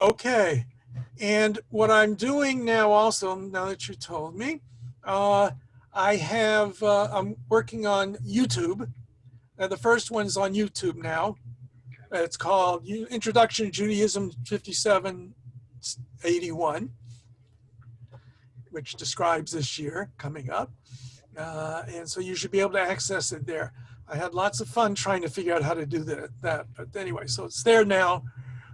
Okay. And what I'm doing now also, now that you told me, uh, I'm working on YouTube. The first one's on YouTube now. It's called Introduction to Judaism 5781, which describes this year coming up. And so you should be able to access it there. I had lots of fun trying to figure out how to do that. But anyway, so it's there now,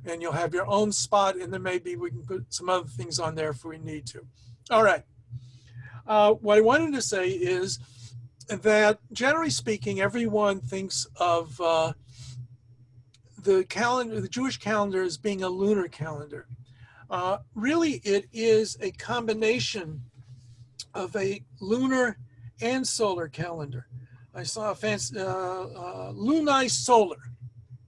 and you'll have your own spot, and then maybe we can put some other things on there if we need to. All right. What I wanted to say is that generally speaking, everyone thinks of the calendar, the Jewish calendar, as being a lunar calendar. Really, it is a combination of a lunar and solar calendar. I saw a fancy lunisolar,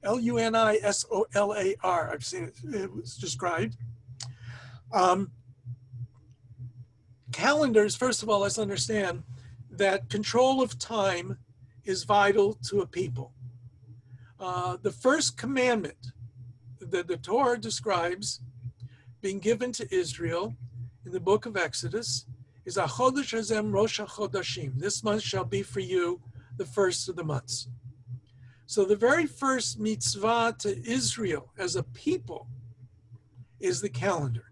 Lunisolar. I've seen it. It was described. Calendars, first of all, let's understand that control of time is vital to a people. The first commandment that the Torah describes being given to Israel in the book of Exodus is Chodesh Hazem Rosh Chodashim. This month shall be for you the first of the months. So the very first mitzvah to Israel as a people is the calendar.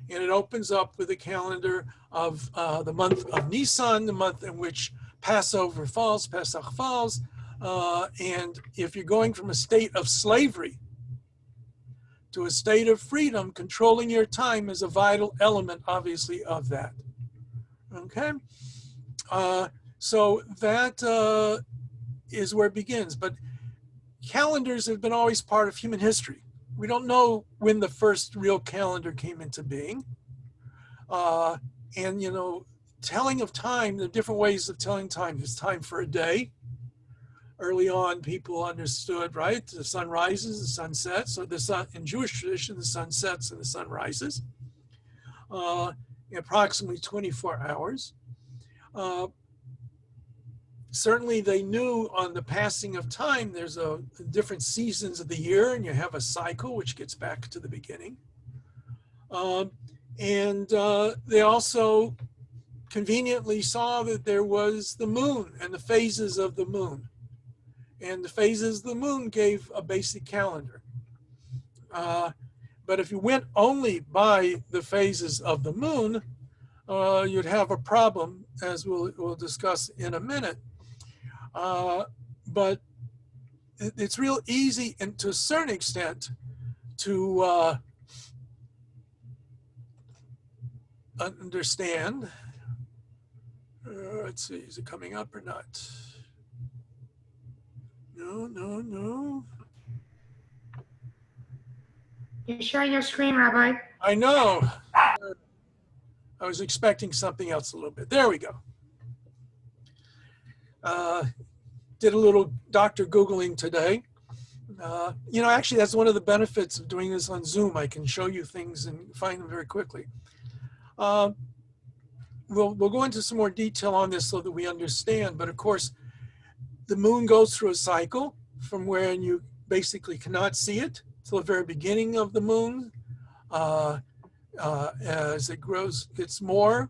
And it opens up with a calendar of the month of Nisan, the month in which Passover falls, Pesach falls. And if you're going from a state of slavery to a state of freedom, controlling your time is a vital element, obviously, of that. Okay? So that is where it begins. But calendars have been always part of human history. We don't know when the first real calendar came into being. And, you know, telling of time, the different ways of telling time. There's time for a day. Early on, people understood, right? The sun rises, the sun sets. So the sun, in Jewish tradition, the sun sets and the sun rises. In approximately 24 hours. Certainly they knew on the passing of time, there's different seasons of the year, and you have a cycle which gets back to the beginning. They also conveniently saw that there was the moon and the phases of the moon. And the phases of the moon gave a basic calendar. But if you went only by the phases of the moon, you'd have a problem, as we'll discuss in a minute. But it's real easy, and to a certain extent, to understand. Let's see, is it coming up or not? No. You're sharing your screen, Rabbi. I know. I was expecting something else a little bit. There we go. Did a little doctor Googling today. You know, actually, that's one of the benefits of doing this on Zoom. I can show you things and find them very quickly. We'll go into some more detail on this so that we understand. But of course, the moon goes through a cycle from when you basically cannot see it till the very beginning of the moon. As it grows, gets more.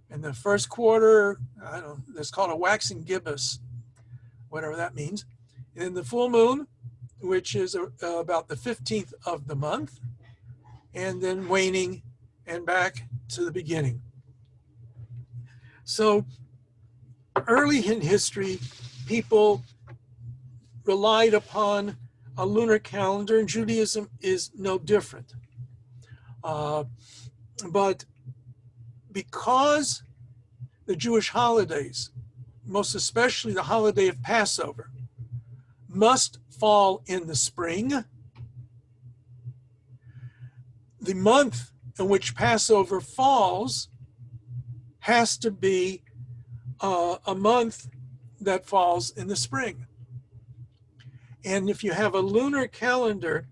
In the first quarter, I don't know, it's called a waxing gibbous, whatever that means. And then the full moon, which is about the 15th of the month, and then waning and back to the beginning. So early in history, people relied upon a lunar calendar, and Judaism is no different. But because the Jewish holidays, most especially the holiday of Passover, must fall in the spring, the month in which Passover falls has to be a month that falls in the spring. And if you have a lunar calendar,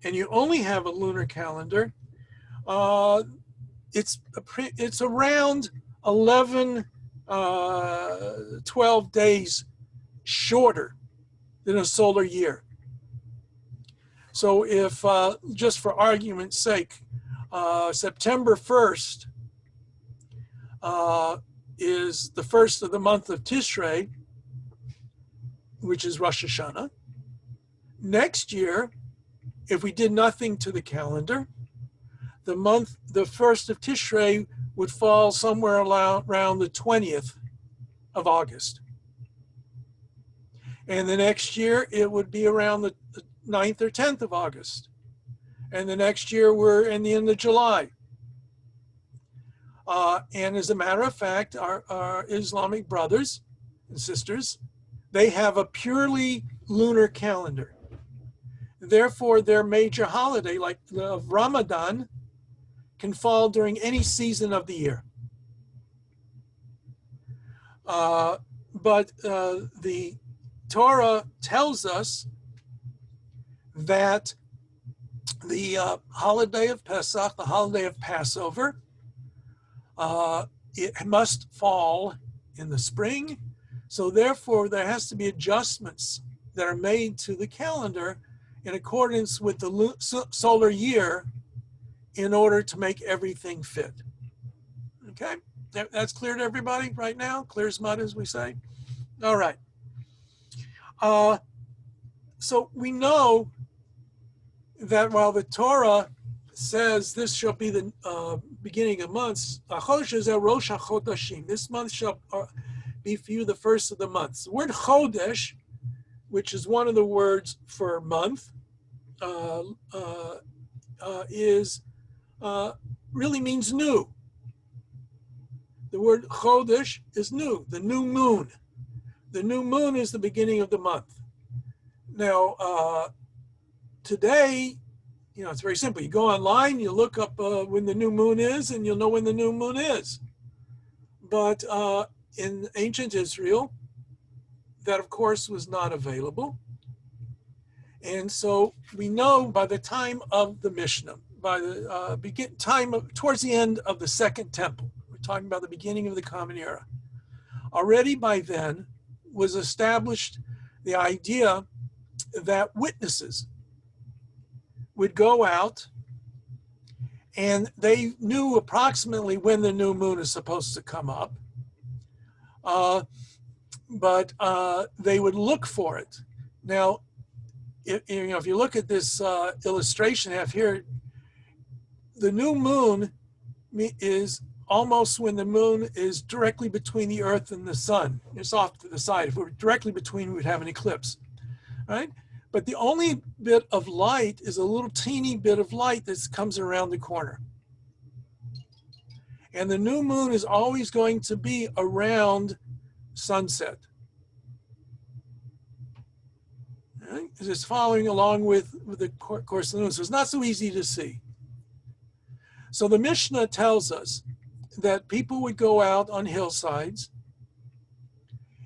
and you only have a lunar calendar, it's around 11, 12 days shorter than a solar year. So if, just for argument's sake, September 1st is the first of the month of Tishrei, which is Rosh Hashannah. Next year, if we did nothing to the calendar, the first of Tishrei would fall somewhere around the 20th of August. And the next year, it would be around the 9th or 10th of August. And the next year, we're in the end of July. And as a matter of fact, our Islamic brothers and sisters, they have a purely lunar calendar. Therefore, their major holiday, like the Ramadan, can fall during any season of the year. But the Torah tells us that the holiday of Pesach, the holiday of Passover, it must fall in the spring. So therefore, there has to be adjustments that are made to the calendar in accordance with the solar year in order to make everything fit. Okay, that's clear to everybody right now? Clear as mud, as we say. All right. So we know that while the Torah says this shall be the beginning of months, Rosh Hashannah, this month shall be for you the first of the months. The word Chodesh, which is one of the words for month, really means new. The word Chodesh is new, the new moon. The new moon is the beginning of the month. Now, today, it's very simple. You go online, you look up when the new moon is, and you'll know when the new moon is. But in ancient Israel, that of course was not available. And so we know by the time of the Mishnah, by the towards the end of the Second Temple, we're talking about the beginning of the Common Era, already by then was established the idea that witnesses would go out and they knew approximately when the new moon is supposed to come up, but they would look for it. Now, if you look at this illustration I have here, the new moon is almost when the moon is directly between the earth and the sun. It's off to the side. If it were directly between, we would have an eclipse, right? But the only bit of light is a little teeny bit of light that comes around the corner. And the new moon is always going to be around sunset. Right? It's following along with the course of the moon. So it's not so easy to see. So the Mishnah tells us that people would go out on hillsides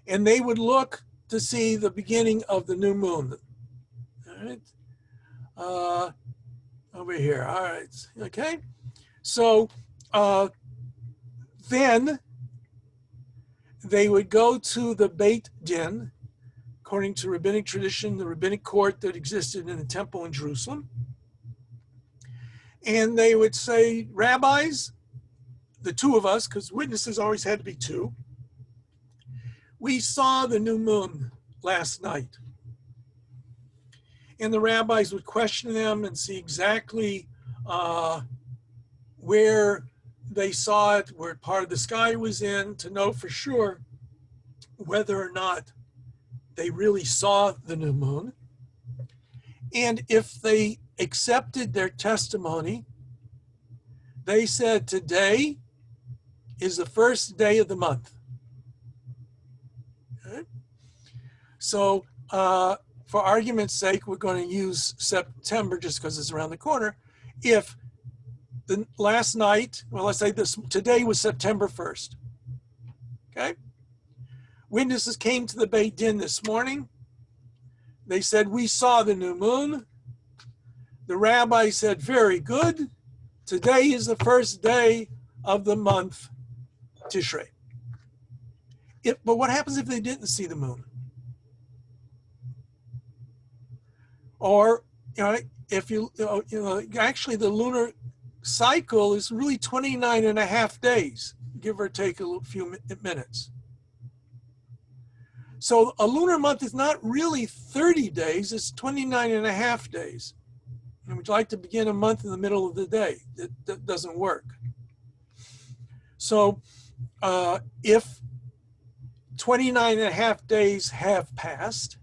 and they would look to see the beginning of the new moon. All right, over here. All right, okay. So then they would go to the Beit Din, according to rabbinic tradition, the rabbinic court that existed in the temple in Jerusalem. And they would say, rabbis, the two of us, because witnesses always had to be two, we saw the new moon last night. And the rabbis would question them and see exactly where they saw it, where part of the sky was in, to know for sure whether or not they really saw the new moon. And if they accepted their testimony, they said, today is the first day of the month. Okay? So for argument's sake, we're going to use September just because it's around the corner. If the last night, well, let's say today was September 1st. Okay? Witnesses came to the Beit Din this morning. They said, we saw the new moon. The rabbi said, very good. Today is the first day of the month, Tishrei. But what happens if they didn't see the moon? Or, if actually the lunar cycle is really 29 and a half days, give or take a few minutes. So a lunar month is not really 30 days, it's 29 and a half days. And we'd like to begin a month in the middle of the day. That doesn't work. So if 29 and a half days have passed,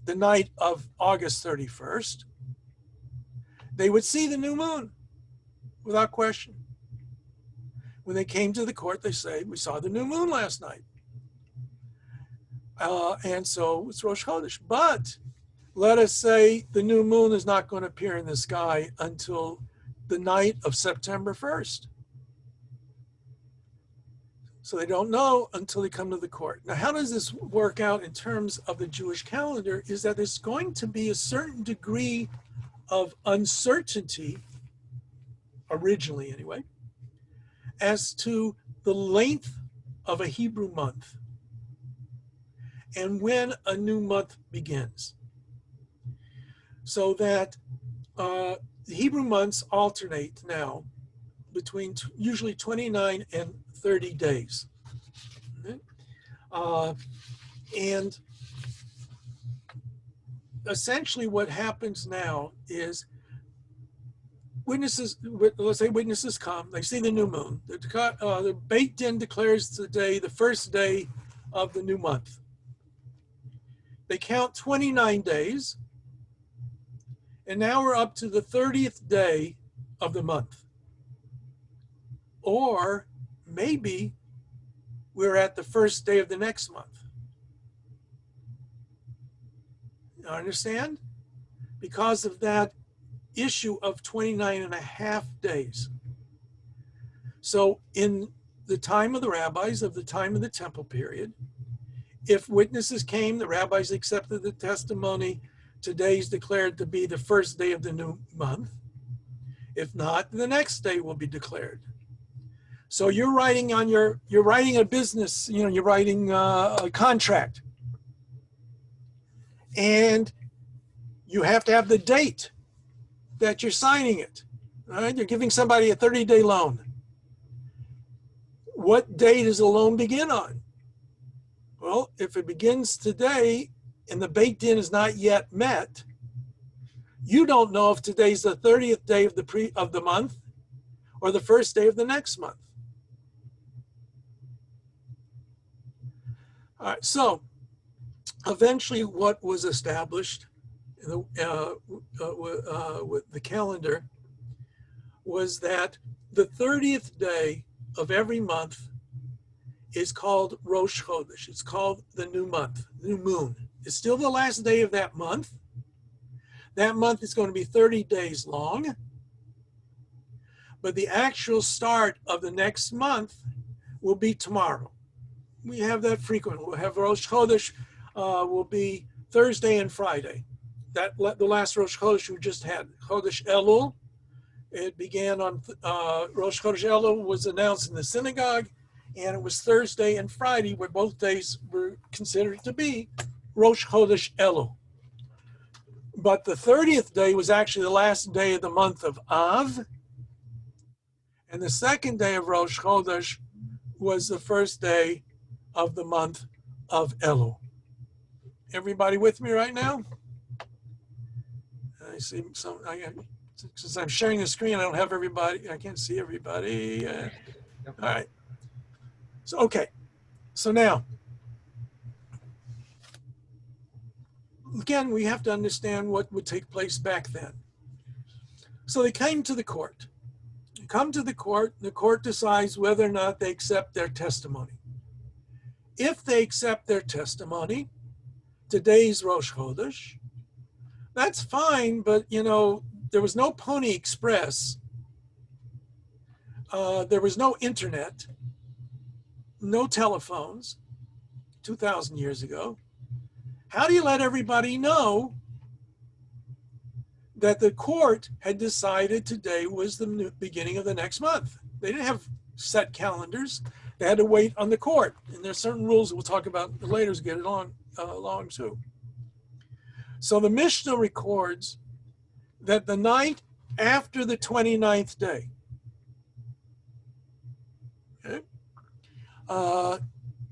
the night of August 31st, they would see the new moon without question. When they came to the court, they say, we saw the new moon last night. And so it's Rosh Chodesh. But let us say the new moon is not going to appear in the sky until the night of September 1st. So they don't know until they come to the court. Now, how does this work out in terms of the Jewish calendar is that there's going to be a certain degree of uncertainty, originally anyway, as to the length of a Hebrew month and when a new month begins. So that the Hebrew months alternate now between usually 29 and 30 days. Okay? And essentially what happens now is witnesses, let's say witnesses come, they see the new moon. The Beit Din declares today the first day of the new month. They count 29 days, and now we're up to the 30th day of the month. Or maybe we're at the first day of the next month. You understand? Because of that issue of 29 and a half days. So in the time of the rabbis, of the time of the temple period, if witnesses came, the rabbis accepted the testimony, today is declared to be the first day of the new month. If not, the next day will be declared. So you're writing a business, you're writing a contract. And you have to have the date that you're signing it. All right? You're giving somebody a 30-day loan. What day does the loan begin on? Well, if it begins today and the Beit Din is not yet met, you don't know if today's the 30th day of the month or the first day of the next month. All right, so eventually what was established with the calendar was that the 30th day of every month is called Rosh Chodesh. It's called the new month, new moon. It's still the last day of that month. That month is going to be 30 days long. But the actual start of the next month will be tomorrow. We have that frequently. We'll have Rosh Chodesh will be Thursday and Friday. The last Rosh Chodesh we just had, Chodesh Elul. It began on Rosh Chodesh Elul was announced in the synagogue, and it was Thursday and Friday, where both days were considered to be Rosh Chodesh Elul. But the 30th day was actually the last day of the month of Av, and the second day of Rosh Chodesh was the first day of the month of Elul. Everybody with me right now? I see some. Since I'm sharing the screen, I don't have everybody. I can't see everybody. All right. So, okay. So now, again, we have to understand what would take place back then. So they came to the court. They come to the court decides whether or not they accept their testimony. If they accept their testimony, today's Rosh Chodesh, that's fine, but there was no Pony Express. There was no internet, no telephones 2,000 years ago. How do you let everybody know that the court had decided today was the beginning of the next month? They didn't have set calendars. They had to wait on the court. And there's certain rules that we'll talk about later to get it along too. So the Mishnah records that the night after the 29th day, okay,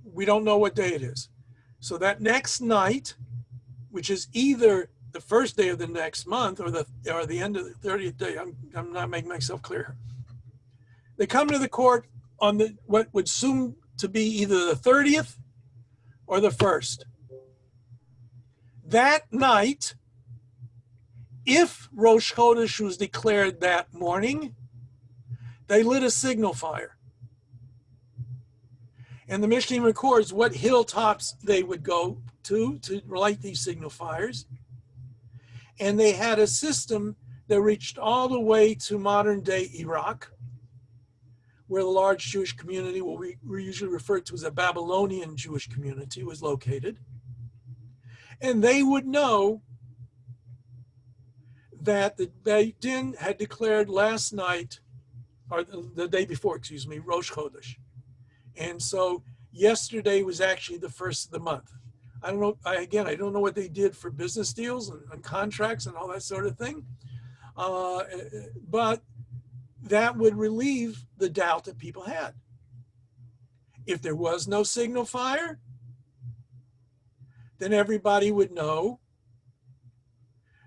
we don't know what day it is. So that next night, which is either the first day of the next month or the end of the 30th day, I'm not making myself clear. They come to the court on what would soon to be either the 30th or the 1st. That night, if Rosh Chodesh was declared that morning, they lit a signal fire. And the Mishnah records what hilltops they would go to light these signal fires. And they had a system that reached all the way to modern-day Iraq, where the large Jewish community, what we usually refer to as a Babylonian Jewish community, was located. And they would know that the Beit Din had declared last night, or the day before, excuse me, Rosh Chodesh. And so yesterday was actually the first of the month. I don't know, I don't know what they did for business deals and contracts and all that sort of thing. But that would relieve the doubt that people had. If there was no signal fire, then everybody would know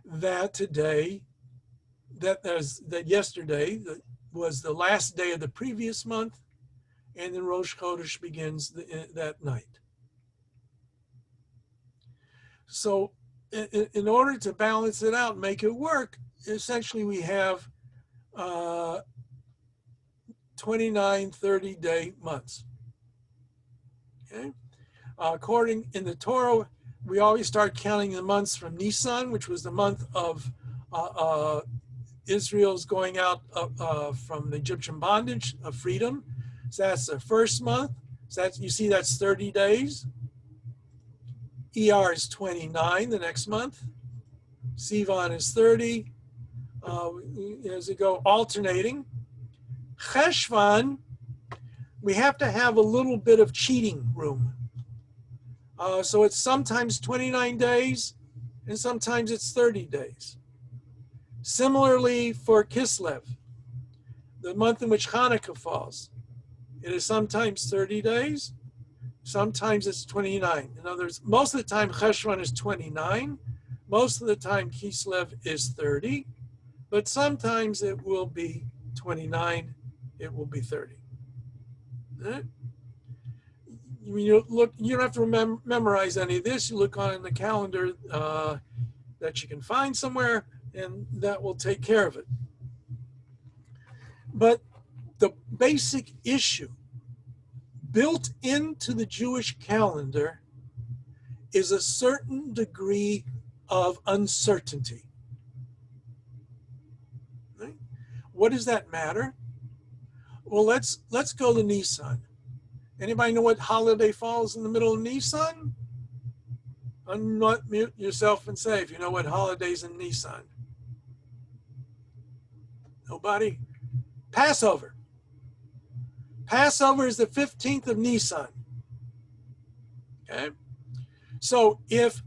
that yesterday was the last day of the previous month, and then Rosh Chodesh begins that night. So in order to balance it out and make it work, essentially we have 29 30-day months. Okay? According in the Torah, we always start counting the months from Nisan, which was the month of Israel's going out from the Egyptian bondage of freedom. So that's the first month. So you see that's 30 days. ER is 29 the next month. Sivan is 30. As it go alternating. Cheshvan, we have to have a little bit of cheating room. So it's sometimes 29 days and sometimes it's 30 days. Similarly for Kislev, the month in which Hanukkah falls, it is sometimes 30 days, sometimes it's 29. In other words, most of the time Cheshvan is 29, most of the time Kislev is 30, but sometimes it will be 29, it will be 30. Right? You don't have to memorize any of this. You look on the calendar that you can find somewhere, and that will take care of it. But the basic issue built into the Jewish calendar is a certain degree of uncertainty. Right? What does that matter? Well, let's go to Nisan. Anybody know what holiday falls in the middle of Nisan? Unmute yourself and say if you know what holiday's in Nisan. Nobody? Passover. Passover is the 15th of Nisan. Okay? So if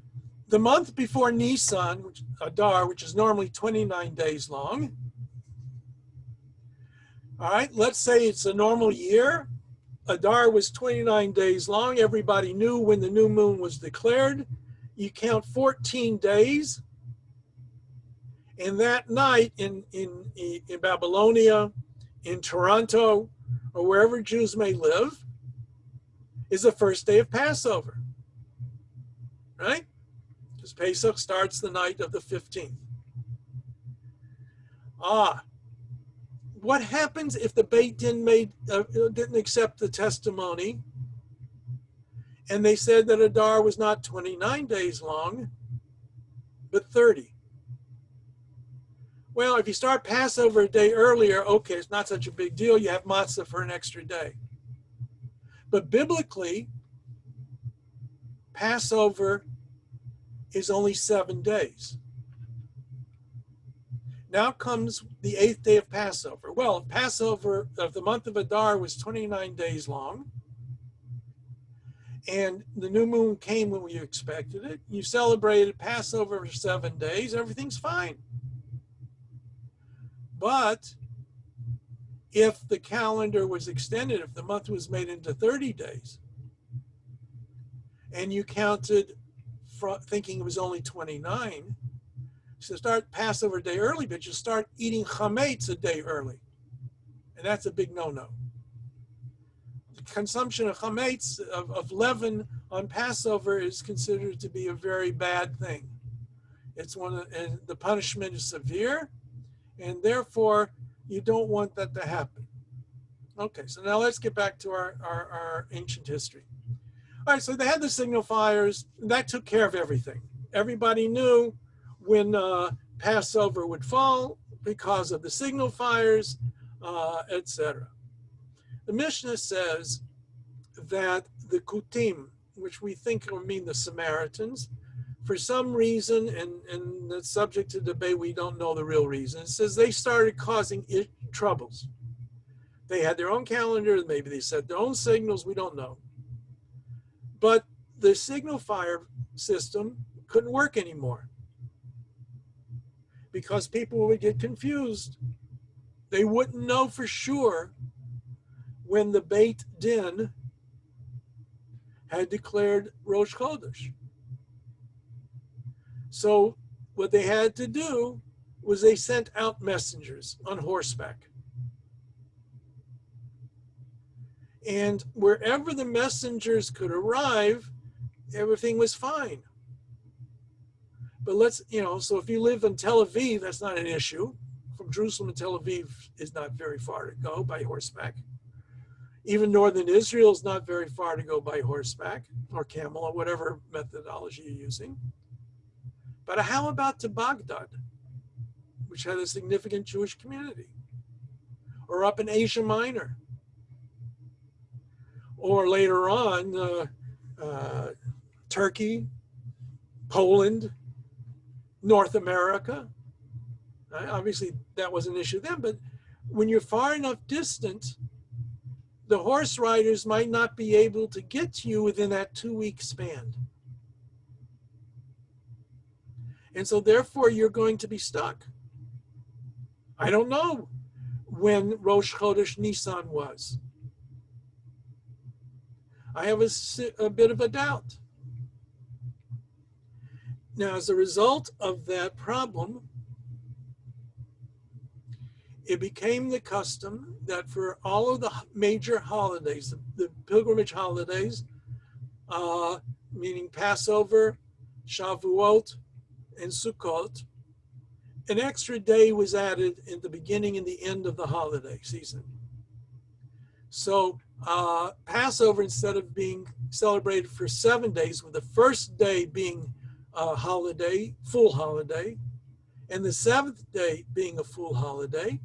the month before Nisan, Adar, which is normally 29 days long, all right, let's say it's a normal year. Adar was 29 days long. Everybody knew when the new moon was declared. You count 14 days. And that night in Babylonia, in Toronto, or wherever Jews may live, is the first day of Passover. Right? Because Pesach starts the night of the 15th. What happens if the Beit Din didn't accept the testimony and they said that Adar was not 29 days long, but 30? Well, if you start Passover a day earlier, okay, it's not such a big deal. You have matzah for an extra day. But biblically, Passover is only 7 days. Now comes the 8th day of Passover. Well, Passover of the month of Adar was 29 days long, and the new moon came when you expected it. You celebrated Passover for 7 days. Everything's fine. But if the calendar was extended, if the month was made into 30 days, and you counted thinking it was only 29, so start Passover a day early, but you start eating chametz a day early. And that's a big no-no. The consumption of chametz, of leaven on Passover, is considered to be a very bad thing. And the punishment is severe, and therefore you don't want that to happen. Okay, so now let's get back to our ancient history. All right, so they had the signal fires. That took care of everything. Everybody knew when Passover would fall because of the signal fires, etc. The Mishnah says that the Kutim, which we think will mean the Samaritans, for some reason, and that's subject to debate, we don't know the real reason, it says they started causing troubles. They had their own calendar, maybe they set their own signals, we don't know. But the signal fire system couldn't work anymore because people would get confused. They wouldn't know for sure when the Beit Din had declared Rosh Chodesh. So what they had to do was they sent out messengers on horseback. And wherever the messengers could arrive, everything was fine. But so if you live in Tel Aviv, that's not an issue. From Jerusalem to Tel Aviv is not very far to go by horseback. Even northern Israel is not very far to go by horseback or camel or whatever methodology you're using. But how about to Baghdad, which had a significant Jewish community? Or up in Asia Minor? Or later on, Turkey, Poland, North America. Obviously, that was an issue then, but when you're far enough distant, the horse riders might not be able to get to you within that 2-week span. And so therefore, you're going to be stuck. I don't know when Rosh Chodesh Nisan was. I have a bit of a doubt. Now, as a result of that problem, it became the custom that for all of the major holidays, the pilgrimage holidays, meaning Passover, Shavuot, and Sukkot, an extra day was added in the beginning and the end of the holiday season. So Passover, instead of being celebrated for 7 days, with the first day being a holiday, full holiday, and the 7th day being a full holiday,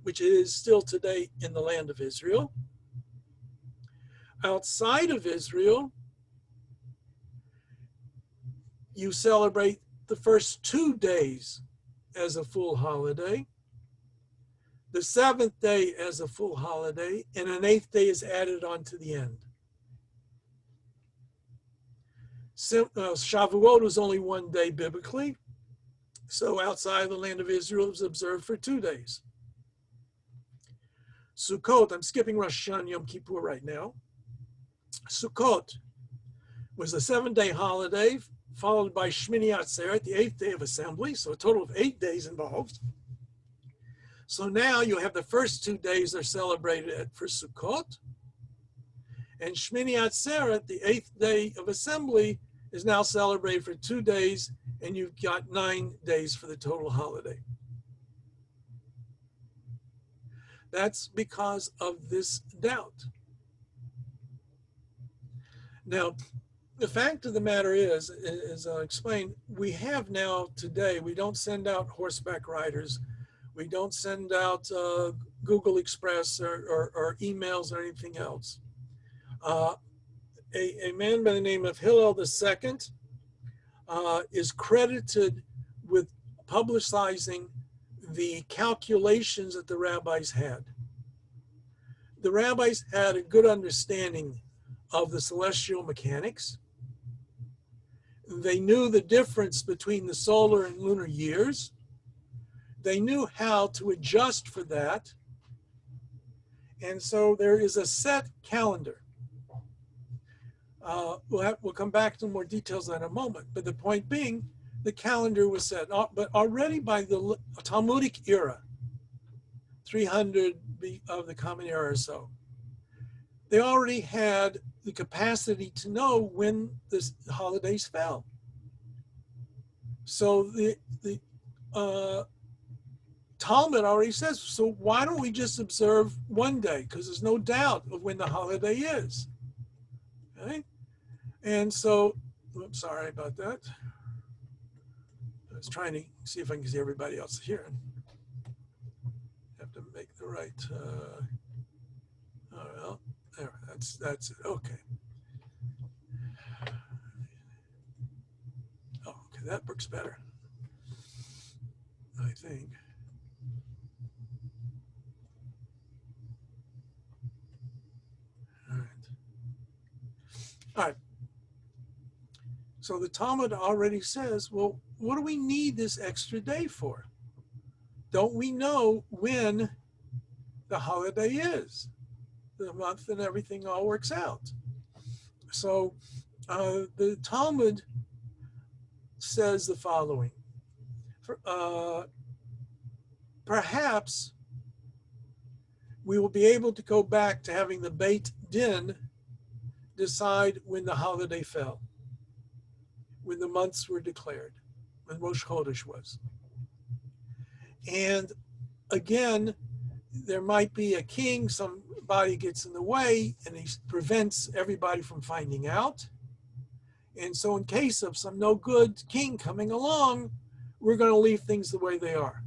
which it is still today in the land of Israel. Outside of Israel, you celebrate the first 2 days as a full holiday, the 7th day as a full holiday, and an 8th day is added on to the end. Shavuot was only 1 day biblically, so outside the land of Israel it was observed for 2 days. Sukkot, I'm skipping Rosh Hashannah Yom Kippur right now. Sukkot was a 7-day holiday, followed by Shmini Atzeret, the 8th day of assembly, so a total of 8 days involved. So now you have the first 2 days are celebrated for Sukkot, and Shmini Atzeret, the 8th day of assembly, is now celebrated for 2 days, and you've got 9 days for the total holiday. That's because of this doubt. Now, the fact of the matter is, as I'll explain, we have now today, we don't send out horseback riders. We don't send out Google Express or emails or anything else. A man by the name of Hillel II is credited with publicizing the calculations that the rabbis had. The rabbis had a good understanding of the celestial mechanics. They knew the difference between the solar and lunar years. They knew how to adjust for that. And so there is a set calendar. We'll come back to more details in a moment. But the point being, the calendar was set. But already by the Talmudic era, 300 of the Common Era or so, they already had the capacity to know when the holidays fell. So the Talmud already says, so why don't we just observe one day? Because there's no doubt of when the holiday is. Okay? And so, oops, sorry about that. I was trying to see if I can see everybody else here. Have to make the right, oh, well, there, that's it, okay. Oh, okay, that works better, I think. All right. So the Talmud already says, well, what do we need this extra day for? Don't we know when the holiday is? The month and everything all works out. So the Talmud says the following. Perhaps we will be able to go back to having the Beit Din decide when the holiday fell, when the months were declared, when Rosh Chodesh was. And again, there might be a king, somebody gets in the way, and he prevents everybody from finding out. And so in case of some no good king coming along, we're going to leave things the way they are.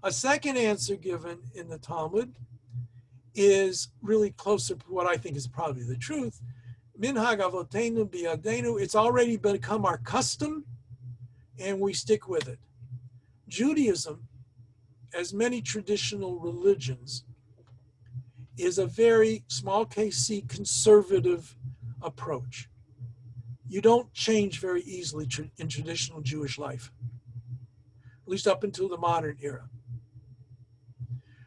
A second answer given in the Talmud is really closer to what I think is probably the truth. Minhag avotenu biyadenu, it's already become our custom, and we stick with it. Judaism, as many traditional religions, is a very small case C conservative approach. You don't change very easily in traditional Jewish life, at least up until the modern era.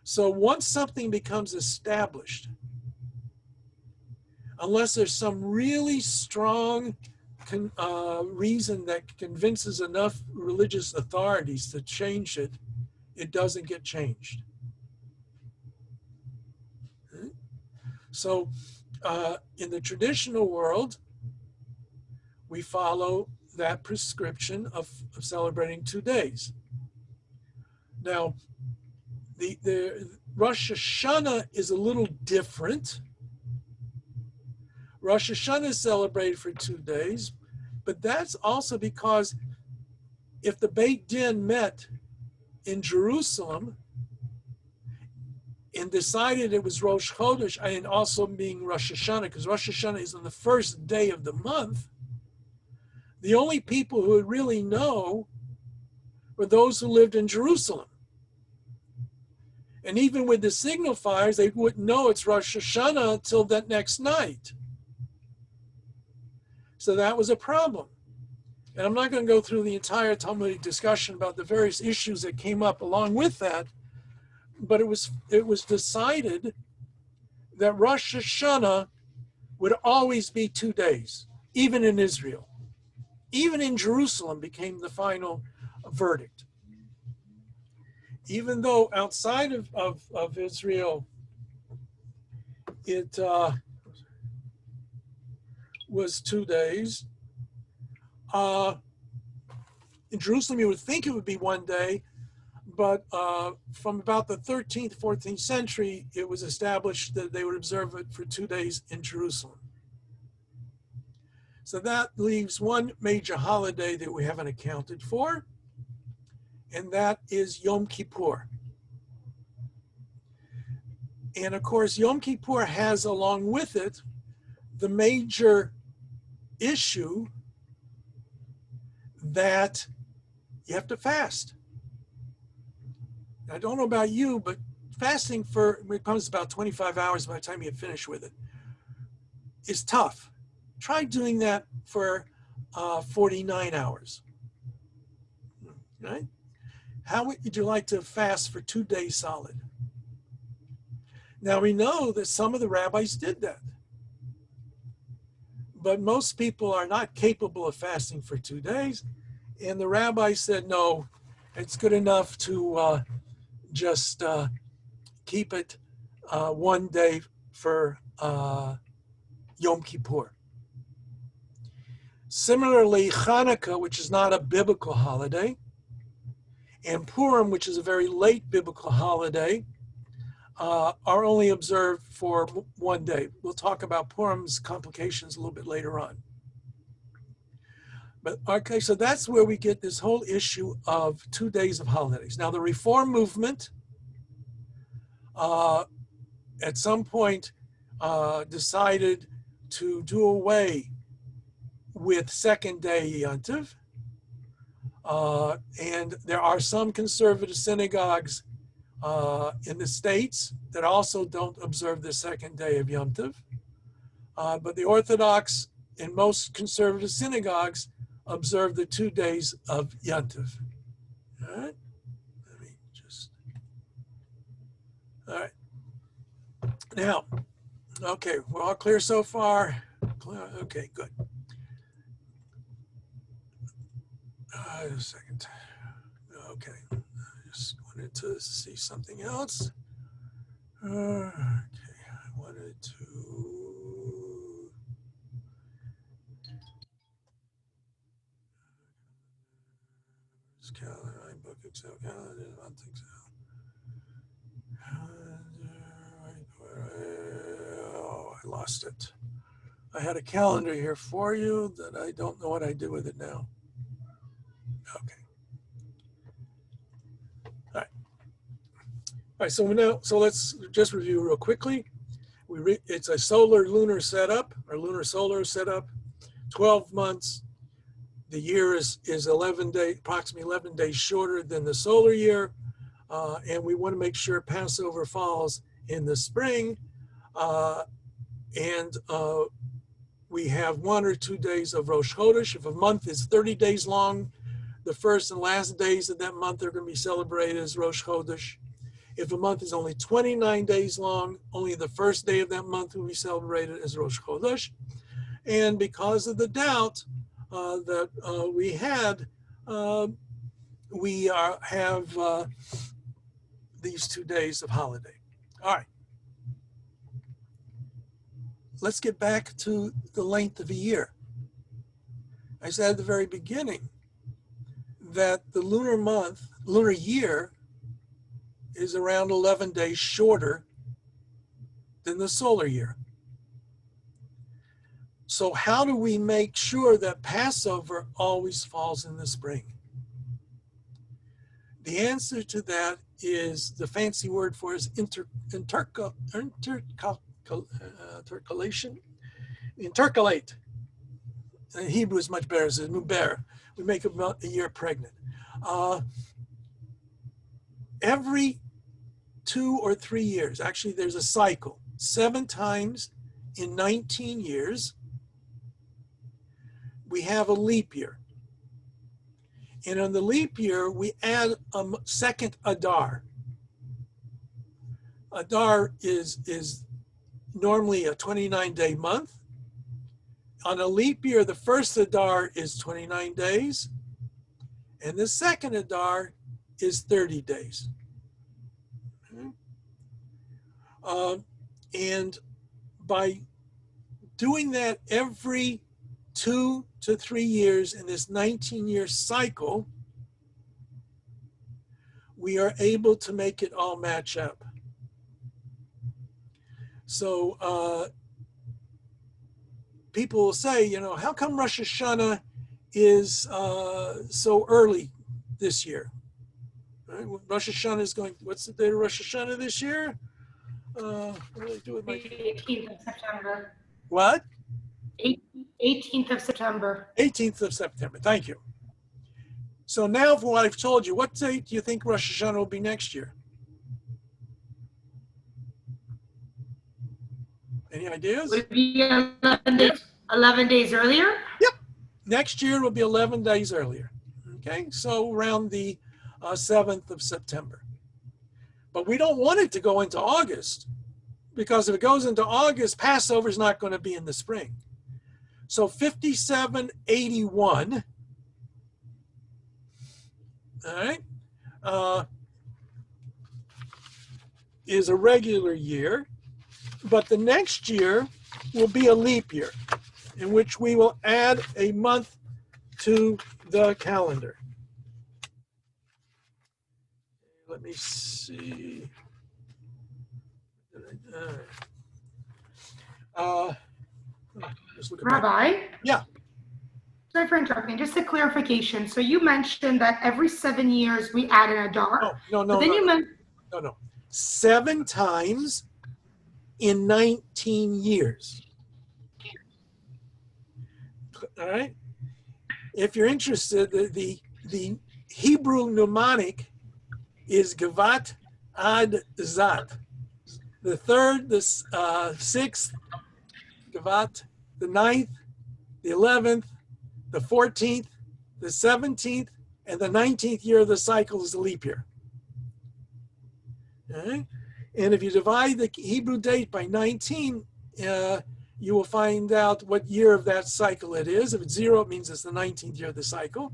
So once something becomes established, unless there's some really strong reason that convinces enough religious authorities to change it, it doesn't get changed. So in the traditional world, we follow that prescription of celebrating 2 days. Now, the Rosh Hashannah is a little different. Rosh Hashannah is celebrated for 2 days, but that's also because if the Beit Din met in Jerusalem and decided it was Rosh Chodesh, and also being Rosh Hashannah, because Rosh Hashannah is on the first day of the month, the only people who would really know were those who lived in Jerusalem. And even with the signifiers, they wouldn't know it's Rosh Hashannah until that next night. So that was a problem. And I'm not going to go through the entire Talmudic discussion about the various issues that came up along with that, but it was decided that Rosh Hashannah would always be 2 days, even in Israel. Even in Jerusalem became the final verdict. Even though outside of Israel, it was 2 days. In Jerusalem, you would think it would be 1 day, but from about the 13th, 14th century, it was established that they would observe it for 2 days in Jerusalem. So that leaves one major holiday that we haven't accounted for, and that is Yom Kippur. And of course, Yom Kippur has along with it the major issue that you have to fast. I don't know about you, but fasting it comes about 25 hours by the time you get finished with it, is tough. Try doing that for 49 hours, right? how would you like to fast for 2 days solid? Now we know that some of the rabbis did that, but most people are not capable of fasting for 2 days. And the rabbi said, no, it's good enough to just keep it 1 day for Yom Kippur. Similarly, Hanukkah, which is not a biblical holiday, and Purim, which is a very late biblical holiday, are only observed for 1 day. We'll talk about Purim's complications a little bit later on. But okay, so that's where we get this whole issue of 2 days of holidays. Now, the Reform movement at some point decided to do away with second day Yontiv. And there are some conservative synagogues in the States that also don't observe the second day of Yom Tov. But the Orthodox and most conservative synagogues observe the 2 days of Yom Tov. All right? Let me just... All right. Now, okay, we're all clear so far? Okay, good. A second. Okay, I just wanted to see something else. Okay, I wanted to. Calendar, I book Excel calendar, month Excel. Oh, I lost it. I had a calendar here for you that I don't know what I did with it now. Okay. All right. All right. So let's just review real quickly. It's a solar lunar setup, or lunar solar setup. 12 months. The year is 11 days, approximately 11 days shorter than the solar year, and we want to make sure Passover falls in the spring, and we have 1 or 2 days of Rosh Chodesh. If a month is 30 days long, the first and last days of that month are going to be celebrated as Rosh Chodesh. If a month is only 29 days long, only the first day of that month will be celebrated as Rosh Chodesh. And because of the doubt that we had, we have these 2 days of holiday. All right. Let's get back to the length of a year. I said at the very beginning that the lunar year is around 11 days shorter than the solar year. So how do we make sure that Passover always falls in the spring? The answer to that is, the fancy word for it is intercalate. In Hebrew is much better, it's muber. We make a year pregnant. Every 2 or 3 years, actually there's a cycle, 7 times in 19 years, we have a leap year. And on the leap year, we add a second Adar. Adar is normally a 29-day month. On a leap year, the first Adar is 29 days, and the second Adar is 30 days. And by doing that every 2 to 3 years in this 19-year cycle, we are able to make it all match up. So people will say, you know, how come Rosh Hashannah is so early this year? Right? Rosh Hashannah is going, what's the date of Rosh Hashannah this year? What do I do with my... 18th of September. What? 18th of September. 18th of September, thank you. So now for what I've told you, what date do you think Rosh Hashannah will be next year? Any ideas? Would it be 11 days earlier? Yep. Next year will be 11 days earlier. Okay, so around the 7th of September. But we don't want it to go into August, because if it goes into August, Passover is not going to be in the spring. So 5781, all right, is a regular year, but the next year will be a leap year, in which we will add a month to the calendar. Let me see. Just look at Rabbi? Yeah. Sorry for interrupting. Just a clarification. So you mentioned that every 7 years we add an Adar. No. 7 times in 19 years. All right. If you're interested, the Hebrew mnemonic is Gavat Ad Zat. The 3rd, the 6th, Gavat, the 9th, the 11th, the 14th, the 17th, and the 19th year of the cycle is the leap year. Okay? And if you divide the Hebrew date by 19, you will find out what year of that cycle it is. If it's 0, it means it's the 19th year of the cycle.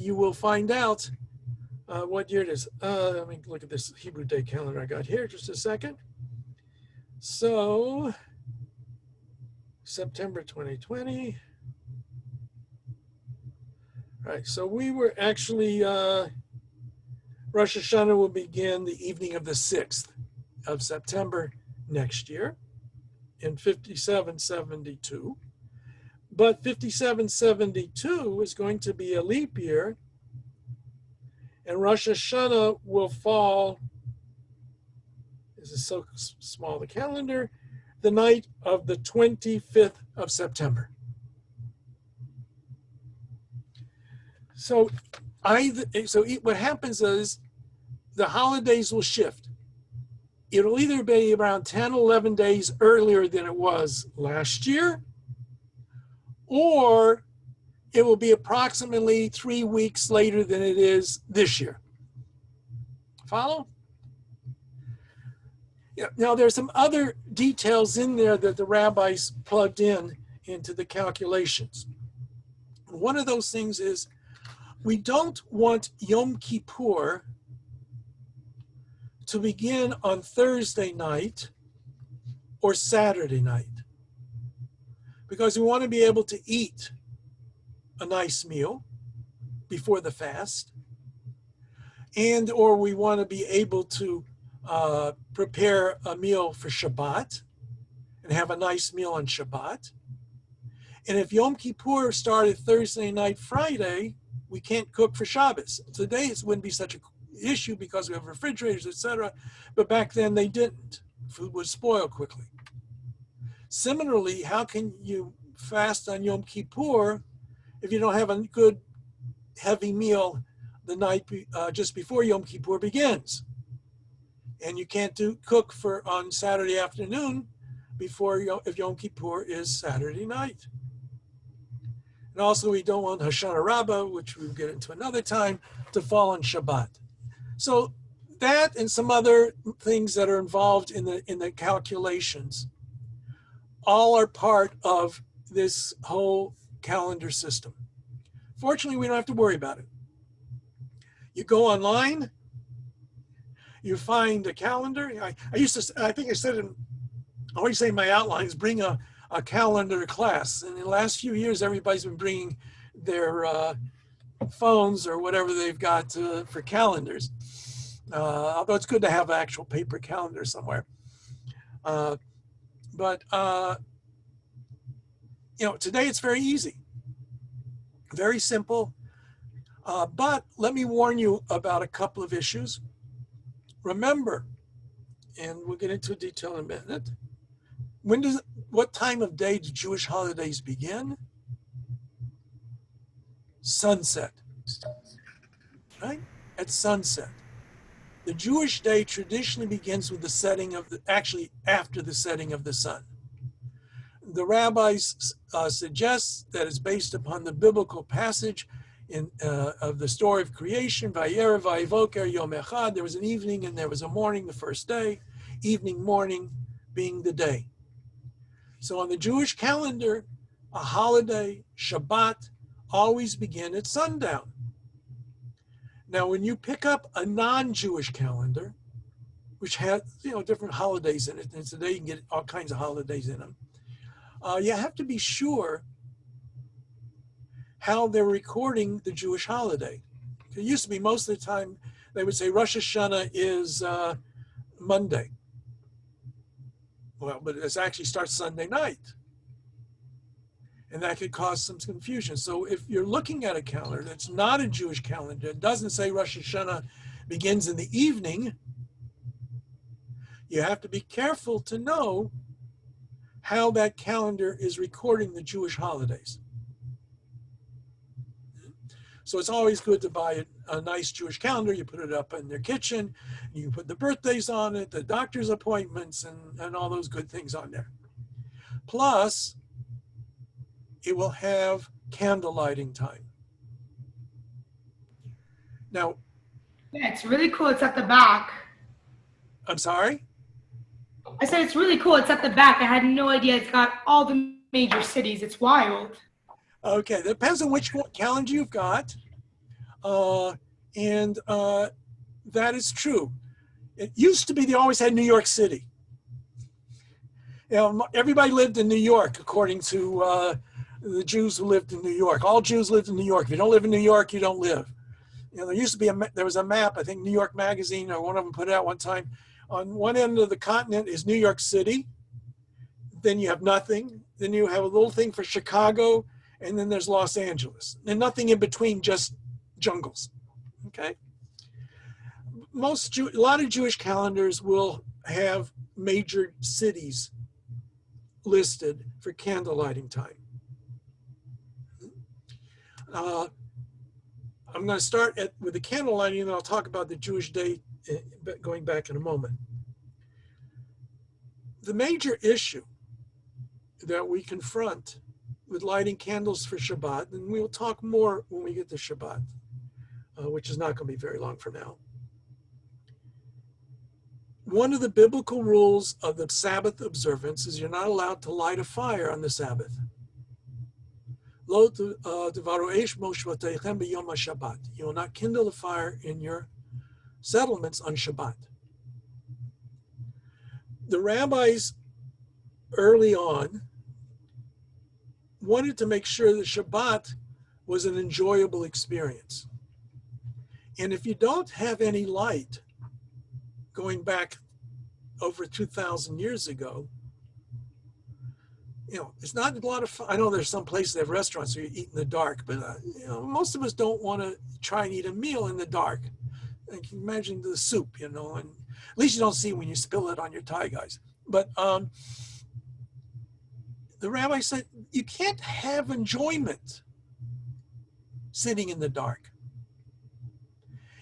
You will find out what year it is. Let me look at this Hebrew day calendar I got here. Just a second. So, September 2020. All right, so we were actually, Rosh Hashannah will begin the evening of the 6th of September next year in 5772. But 5772 is going to be a leap year, and Rosh Hashannah will fall, this is so small the calendar, the night of the 25th of September. So what happens is the holidays will shift. It'll either be around 10, 11 days earlier than it was last year, or it will be approximately 3 weeks later than it is this year. Follow? Yeah. Now, there's some other details in there that the rabbis plugged into the calculations. One of those things is we don't want Yom Kippur to begin on Thursday night or Saturday night, because we want to be able to eat a nice meal before the fast, or we want to be able to prepare a meal for Shabbat and have a nice meal on Shabbat. And if Yom Kippur started Thursday night, Friday, we can't cook for Shabbos. Today it wouldn't be such an issue because we have refrigerators, etc. But back then they didn't. Food would spoil quickly. Similarly, how can you fast on Yom Kippur if you don't have a good heavy meal the night just before Yom Kippur begins? And you can't cook on Saturday afternoon if Yom Kippur is Saturday night. And also we don't want Hoshana Rabbah, which we'll get into another time, to fall on Shabbat. So that and some other things that are involved in the calculations all are part of this whole calendar system. Fortunately, we don't have to worry about it. You go online, you find a calendar. I think I said I always say in my outlines, bring a calendar class. And in the last few years, everybody's been bringing their phones or whatever they've got for calendars. Although it's good to have an actual paper calendar somewhere. Today it's very easy, very simple. But let me warn you about a couple of issues. Remember, and we'll get into detail in a minute, what time of day do Jewish holidays begin? Sunset, right? At sunset. The Jewish day traditionally begins with the setting of actually after the setting of the sun. The rabbis suggest that it's based upon the biblical passage of the story of creation. Vayerev vayivoker yom echad. There was an evening and there was a morning, the first day. Evening, morning being the day. So on the Jewish calendar, a holiday, Shabbat, always begin at sundown. Now, when you pick up a non-Jewish calendar, which has different holidays in it, and today you can get all kinds of holidays in them, you have to be sure how they're recording the Jewish holiday. It used to be most of the time they would say Rosh Hashannah is Monday. Well, but it actually starts Sunday night. And that could cause some confusion. So if you're looking at a calendar that's not a Jewish calendar, it doesn't say Rosh Hashanah begins in the evening, you have to be careful to know how that calendar is recording the Jewish holidays. So it's always good to buy a nice Jewish calendar. You put it up in their kitchen. You can put the birthdays on it, the doctor's appointments, and all those good things on there. Plus, it will have candle lighting time. Now, Yeah, it's really cool. It's at the back. I'm sorry? I said it's really cool. It's at the back. I had no idea it's got all the major cities. It's wild. Okay, depends on which calendar you've got. And that is true. It used to be they always had New York City. Everybody lived in New York, according to the Jews who lived in New York. All Jews lived in New York. If you don't live in New York, you don't live. There used to be there was a map, I think New York Magazine or one of them put it out one time. On one end of the continent is New York City. Then you have nothing. Then you have a little thing for Chicago, and then there's Los Angeles. And nothing in between, just jungles. Okay. A lot of Jewish calendars will have major cities listed for candle lighting time. I'm going to start with the candle lighting, and then I'll talk about the Jewish day going back in a moment. The major issue that we confront with lighting candles for Shabbat, and we'll talk more when we get to Shabbat, which is not going to be very long from now. One of the biblical rules of the Sabbath observance is you're not allowed to light a fire on the Sabbath. You will not kindle a fire in your settlements on Shabbat. The rabbis early on wanted to make sure that Shabbat was an enjoyable experience. And if you don't have any light, going back over 2,000 years ago, it's not a lot of fun. I know there's some places that have restaurants where you eat in the dark, but most of us don't want to try and eat a meal in the dark. I can imagine the soup, and at least you don't see when you spill it on your tie, guys. But the rabbi said you can't have enjoyment sitting in the dark.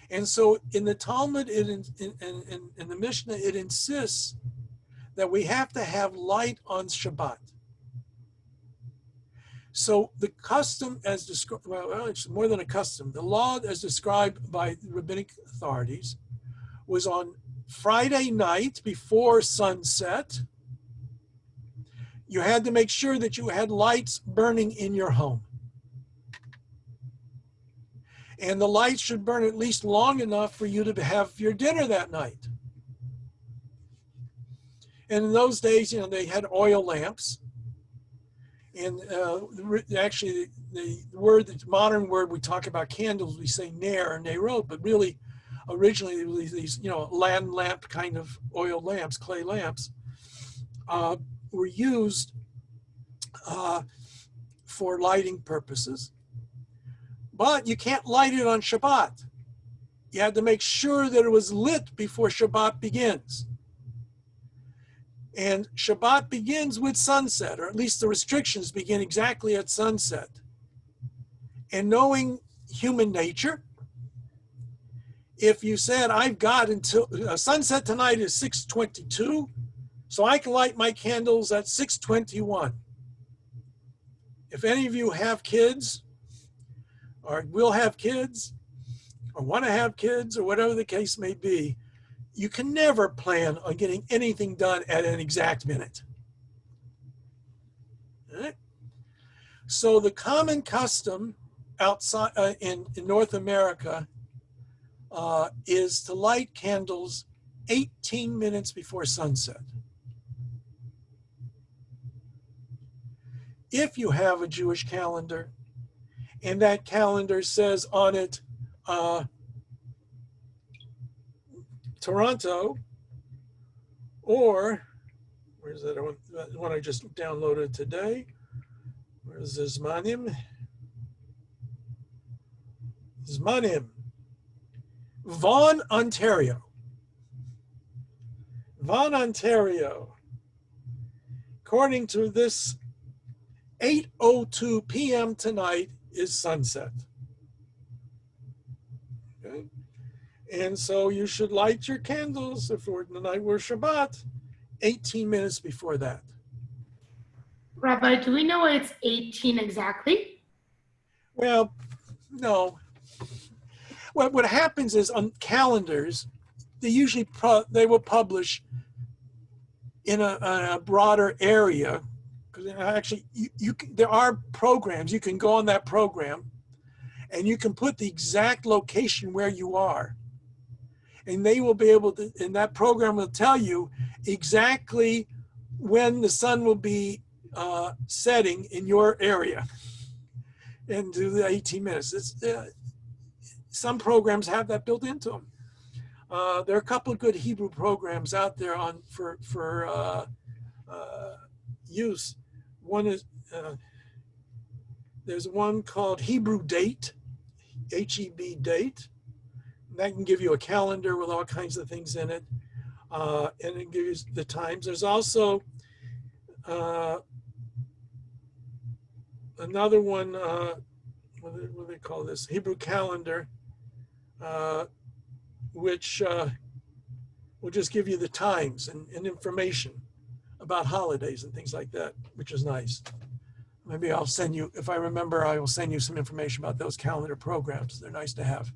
And so in the Talmud, in the Mishnah, it insists that we have to have light on Shabbat. So the custom as described, well, it's more than a custom. The law as described by the rabbinic authorities was on Friday night before sunset. You had to make sure that you had lights burning in your home. And the lights should burn at least long enough for you to have your dinner that night. And in those days, they had oil lamps. And actually, the modern word, we talk about candles, we say ner or nerot, but really, originally, these, land lamp kind of oil lamps, clay lamps, were used for lighting purposes. But you can't light it on Shabbat. You had to make sure that it was lit before Shabbat begins. And Shabbat begins with sunset, or at least the restrictions begin exactly at sunset. And knowing human nature, if you said, I've got until sunset tonight is 6:22, so I can light my candles at 6:21. if any of you have kids or will have kids or want to have kids or whatever the case may be, you can never plan on getting anything done at an exact minute. All right? So the common custom outside in North America is to light candles 18 minutes before sunset. If you have a Jewish calendar and that calendar says on it Toronto, or where's that one I just downloaded today? Where's this Zmanim? Vaughan, Ontario. Vaughan, Ontario. According to this, 8:02 p.m. tonight is sunset. Okay? And so you should light your candles if we're the night we're Shabbat, 18 minutes before that. Rabbi, do we know it's 18 exactly? Well, no. What happens is on calendars, they usually they will publish in a broader area. Because actually, there are programs. You can go on that program, and you can put the exact location where you are, and they will be able to. And that program will tell you exactly when the sun will be setting in your area, and do the 18 minutes. Some programs have that built into them. There are a couple of good Hebrew programs out there for use. One is there's one called Hebrew Date, H-E-B Date. That can give you a calendar with all kinds of things in it, and it gives you the times. There's also another one. What do they call this? Hebrew Calendar. Which will just give you the times and information about holidays and things like that, which is nice. Maybe I'll send you, if I remember, I will send you some information about those calendar programs. They're nice to have.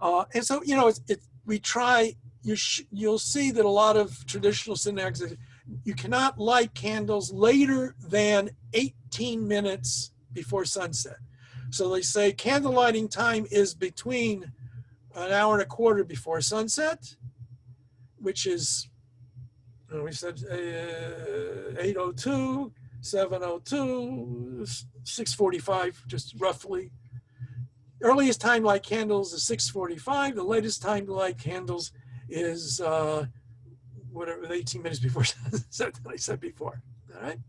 And so, you know, we try, you'll see that a lot of traditional synagogues, you cannot light candles later than 18 minutes before sunset. So they say candle lighting time is between an hour and a quarter before sunset, which is, we said 8:02, 7:02, 6:45, just roughly. Earliest time to light candles is 6:45. The latest time to light candles is whatever, 18 minutes before sunset that I said before. All right.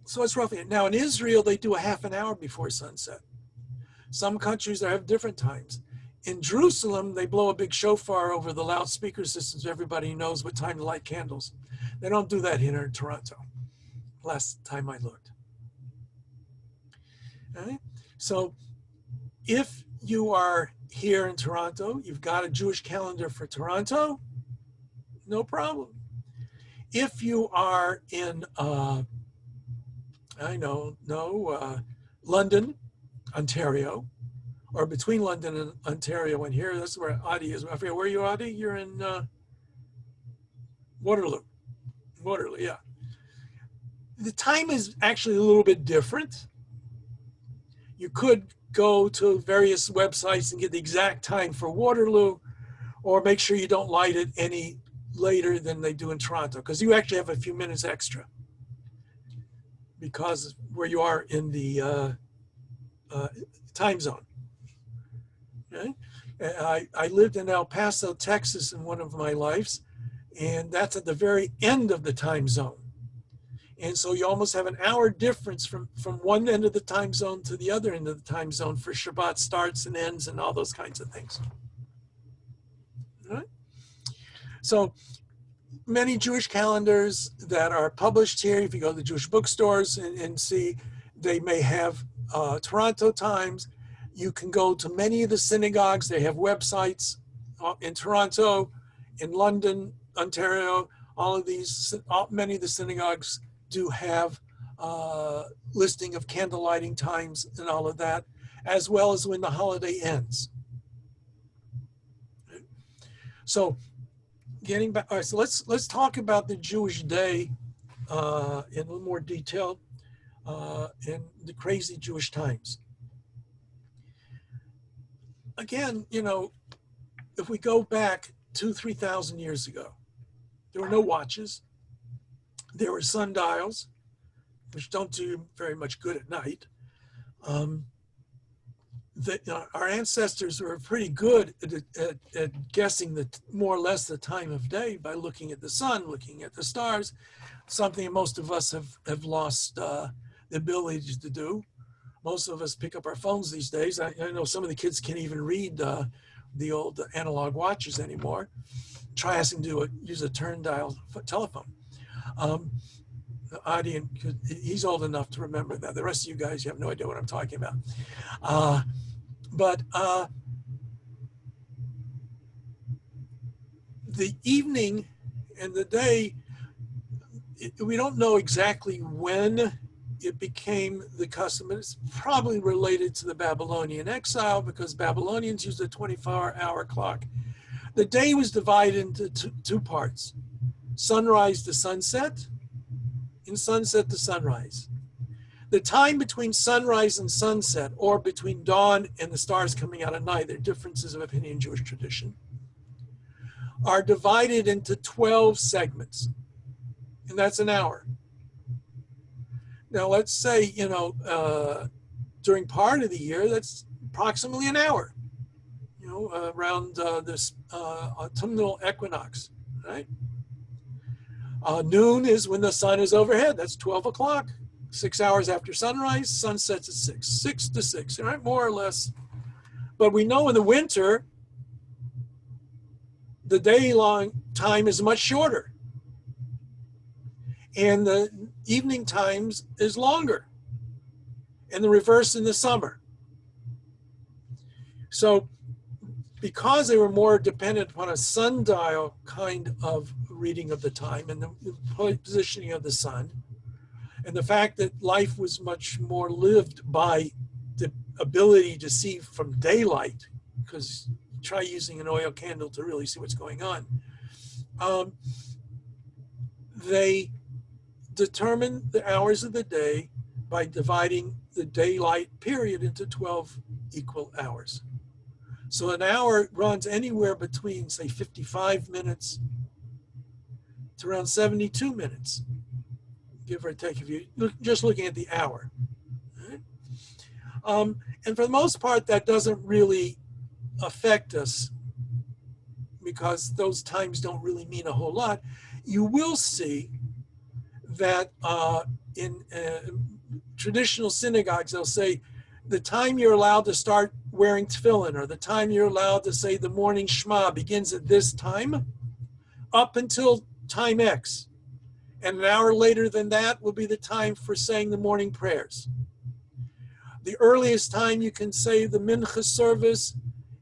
So it's roughly, now in Israel, they do a half an hour before sunset. Some countries have different times. In Jerusalem, they blow a big shofar over the loudspeaker systems. Everybody knows what time to light candles. They don't do that here in Toronto, last time I looked. All right? So if you are here in Toronto, you've got a Jewish calendar for Toronto, no problem. If you are in, London, Ontario, or between London and Ontario and here, that's where Adi is. I forget, where are you, Adi? You're in Waterloo. Waterloo, yeah. The time is actually a little bit different. You could go to various websites and get the exact time for Waterloo, or make sure you don't light it any later than they do in Toronto, because you actually have a few minutes extra because where you are in the time zone. Okay? I lived in El Paso, Texas in one of my lives, and that's at the very end of the time zone. And so you almost have an hour difference from one end of the time zone to the other end of the time zone for Shabbat starts and ends and all those kinds of things. All right? So many Jewish calendars that are published here, if you go to the Jewish bookstores and see, they may have Toronto times. You can go to many of the synagogues. They have websites in Toronto, in London, Ontario, all of these, many of the synagogues do have listing of candle lighting times and all of that, as well as when the holiday ends. So getting back, all right, so let's talk about the Jewish day in a little more detail in the crazy Jewish times. Again, you know, if we go back 2,000-3,000 years ago, there were no watches. There were sundials, which don't do very much good at night. Our ancestors were pretty good at guessing more or less the time of day by looking at the sun, looking at the stars, something most of us have lost the ability to do. Most of us pick up our phones these days. I know some of the kids can't even read the old analog watches anymore. Try asking to use a turn dial telephone. Adi, he's old enough to remember that. The rest of you guys, you have no idea what I'm talking about. But the evening and the day, we don't know exactly when it became the custom. It's probably related to the Babylonian exile because Babylonians used a 24-hour clock. The day was divided into two parts, sunrise to sunset and sunset to sunrise. The time between sunrise and sunset, or between dawn and the stars coming out at night, there are differences of opinion in Jewish tradition, are divided into 12 segments, and that's an hour. Now, let's say, you know, during part of the year, that's approximately an hour, you know, around this autumnal equinox, right? Noon is when the sun is overhead. That's 12 o'clock. 6 hours after sunrise, sun sets at 6 to 6, right? More or less. But we know in the winter, the day-long time is much shorter. And the evening times is longer. And the reverse in the summer. So because they were more dependent upon a sundial kind of reading of the time and the positioning of the sun, and the fact that life was much more lived by the ability to see from daylight, because try using an oil candle to really see what's going on. They determined the hours of the day by dividing the daylight period into 12 equal hours. So an hour runs anywhere between, say, 55 minutes to around 72 minutes. Give or take, if you just looking at the hour. Right? And for the most part, that doesn't really affect us because those times don't really mean a whole lot. You will see that in traditional synagogues, they'll say the time you're allowed to start wearing tefillin, or the time you're allowed to say the morning Shema begins at this time up until time X. And an hour later than that will be the time for saying the morning prayers. The earliest time you can say the mincha service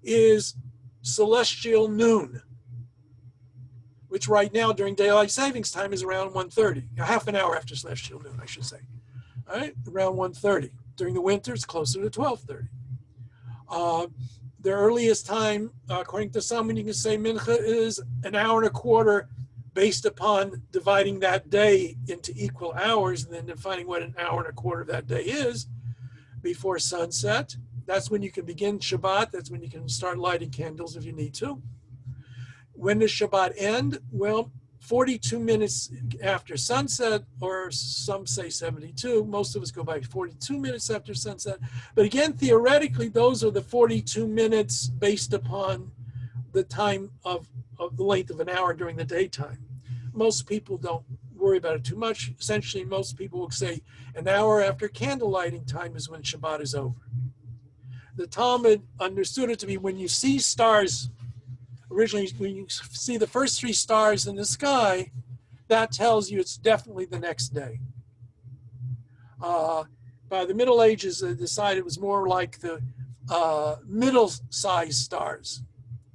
is celestial noon, which right now during daylight savings time is around 1:30, half an hour after celestial noon, I should say. All right, around 1:30. During the winter, it's closer to 12:30. The earliest time, according to some, when you can say mincha is an hour and a quarter, based upon dividing that day into equal hours and then defining what an hour and a quarter of that day is before sunset. That's when you can begin Shabbat. That's when you can start lighting candles if you need to. When does Shabbat end? Well, 42 minutes after sunset, or some say 72. Most of us go by 42 minutes after sunset. But again, theoretically, those are the 42 minutes based upon the time of the length of an hour during the daytime. Most people don't worry about it too much. Essentially, most people will say an hour after candle lighting time is when Shabbat is over. The Talmud understood it to be when you see stars, originally when you see the first 3 stars in the sky, that tells you it's definitely the next day. By the Middle Ages, they decided it was more like the middle-sized stars.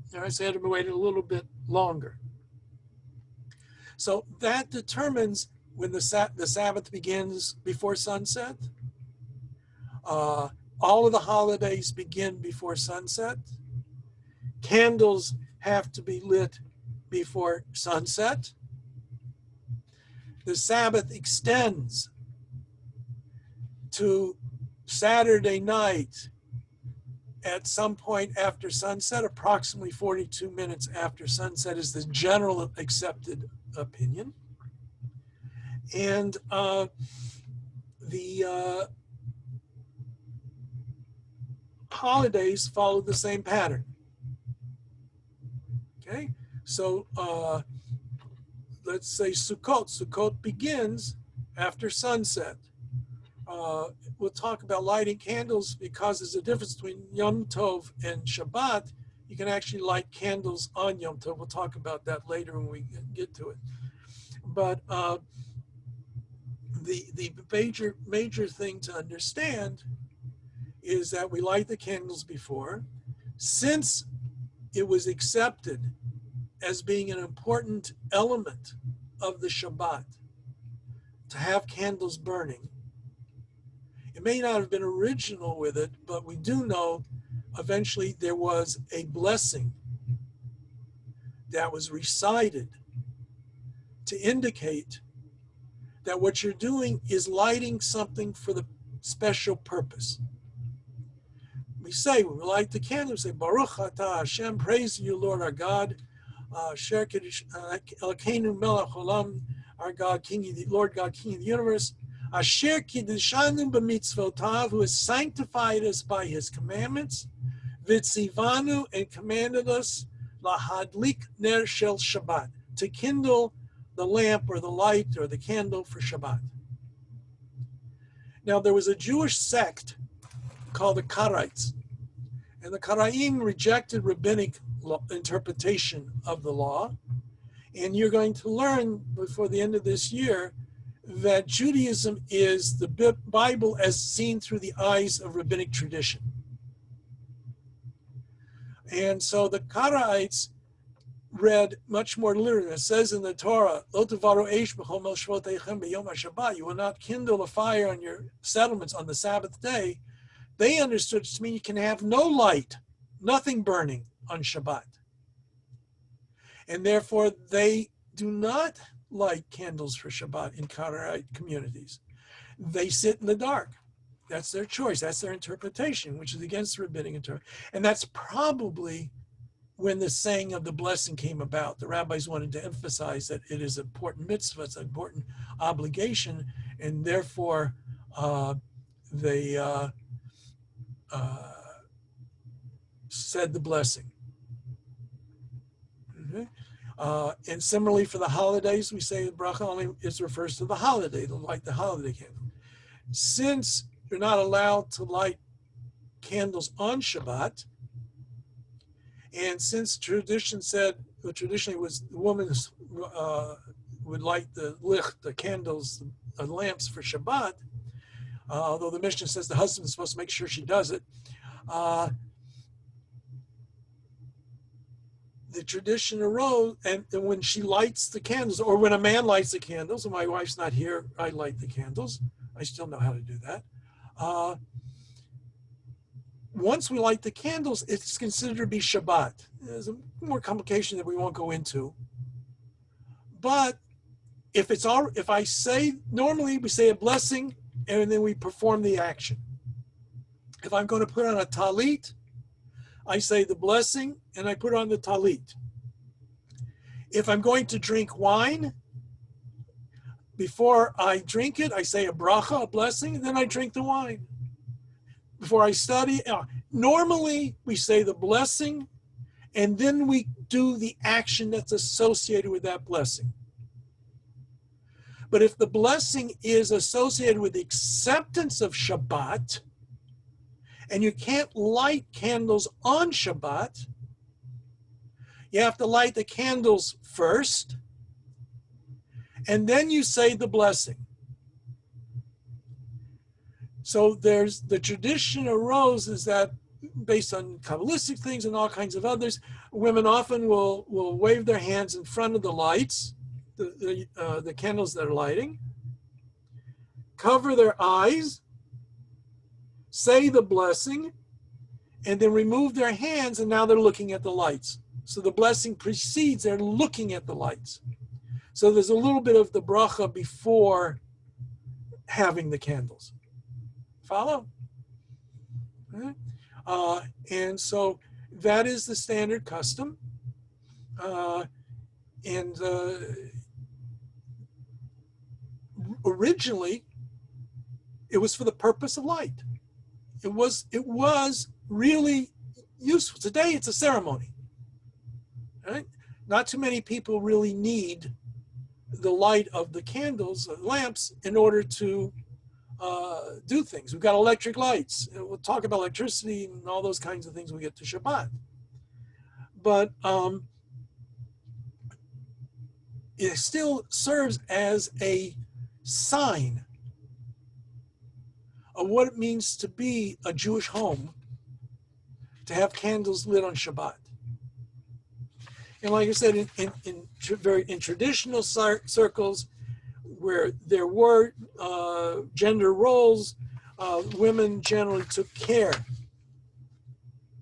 So they had to wait a little bit longer. So that determines when the Sabbath begins before sunset. All of the holidays begin before sunset. Candles have to be lit before sunset. The Sabbath extends to Saturday night at some point after sunset. Approximately 42 minutes after sunset is the general accepted opinion. And the holidays follow the same pattern. Okay, so let's say Sukkot. Sukkot begins after sunset. We'll talk about lighting candles because there's a difference between Yom Tov and Shabbat. You can actually light candles on Yom Tov. We'll talk about that later when we get to it. But the major thing to understand is that we light the candles before. Since it was accepted as being an important element of the Shabbat to have candles burning, it may not have been original with it, but we do know eventually there was a blessing that was recited to indicate that what you're doing is lighting something for the special purpose. We say, when we light the candle, we say, Baruch atah Hashem, praise you, Lord our God, Asher Elokeinu melech olam, our God, Lord God, King of the universe, Asher kiddeshanu b'mitzvotav, who has sanctified us by his commandments, v'tzivanu, and commanded us, lahadlik ner shel Shabbat, to kindle the lamp or the light or the candle for Shabbat. Now, there was a Jewish sect called the Karaites, and the Karaim rejected rabbinic interpretation of the law. And you're going to learn before the end of this year that Judaism is the Bible as seen through the eyes of rabbinic tradition. And so the Karaites read much more literally. It says in the Torah, Lo tevaru eish b'chol mel shvoteichem b'yom HaShabbat, you will not kindle a fire on your settlements on the Sabbath day. They understood to mean you can have no light, nothing burning on Shabbat. And therefore, they do not light candles for Shabbat in Karaite communities. They sit in the dark. That's their choice. That's their interpretation, which is against the rabbinic interpretation. And that's probably when the saying of the blessing came about. The rabbis wanted to emphasize that it is an important mitzvah, it's an important obligation, and therefore they said the blessing. Okay. And similarly for the holidays, we say the bracha only refers to the holiday, to light the holiday candle. Since you're not allowed to light candles on Shabbat, and since tradition said, traditionally was the woman would light the candles, the lamps for Shabbat, although the Mishnah says the husband is supposed to make sure she does it, the tradition arose, and when she lights the candles, or when a man lights the candles, and my wife's not here, I light the candles. I still know how to do that. Once we light the candles, it's considered to be Shabbat. There's a more complication that we won't go into. But if I say, normally we say a blessing, and then we perform the action. If I'm going to put on a talit, I say the blessing, and I put on the talit. If I'm going to drink wine, before I drink it, I say a bracha, a blessing, and then I drink the wine. Before I study, normally we say the blessing, and then we do the action that's associated with that blessing. But if the blessing is associated with the acceptance of Shabbat, and you can't light candles on Shabbat, you have to light the candles first, and then you say the blessing. So there's the tradition arose is that based on Kabbalistic things and all kinds of others, women often will wave their hands in front of the lights, the candles that are lighting, cover their eyes, say the blessing, and then remove their hands, and now they're looking at the lights. So the blessing precedes, they're looking at the lights. So there's a little bit of the bracha before having the candles. Follow? Right? And so that is the standard custom. And originally, it was for the purpose of light. It was really useful. Today, it's a ceremony. Right? Not too many people really need the light of the candles, lamps, in order to do things. We've got electric lights. We'll talk about electricity and all those kinds of things when we get to Shabbat. But it still serves as a sign of what it means to be a Jewish home, to have candles lit on Shabbat. And like I said, in traditional circles where there were gender roles, women generally took care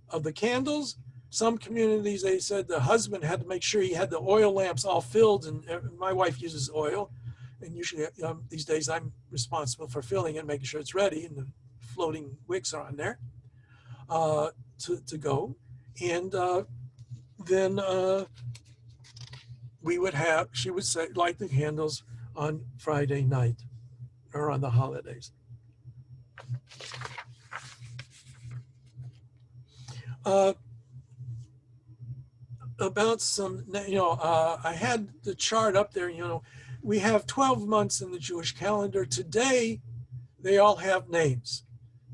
of the candles. Some communities, they said the husband had to make sure he had the oil lamps all filled, and my wife uses oil. And usually these days I'm responsible for filling it, making sure it's ready, and the floating wicks are on there to go. And then she would say, light the candles on Friday night or on the holidays. About some, I had the chart up there, we have 12 months in the Jewish calendar. Today, they all have names.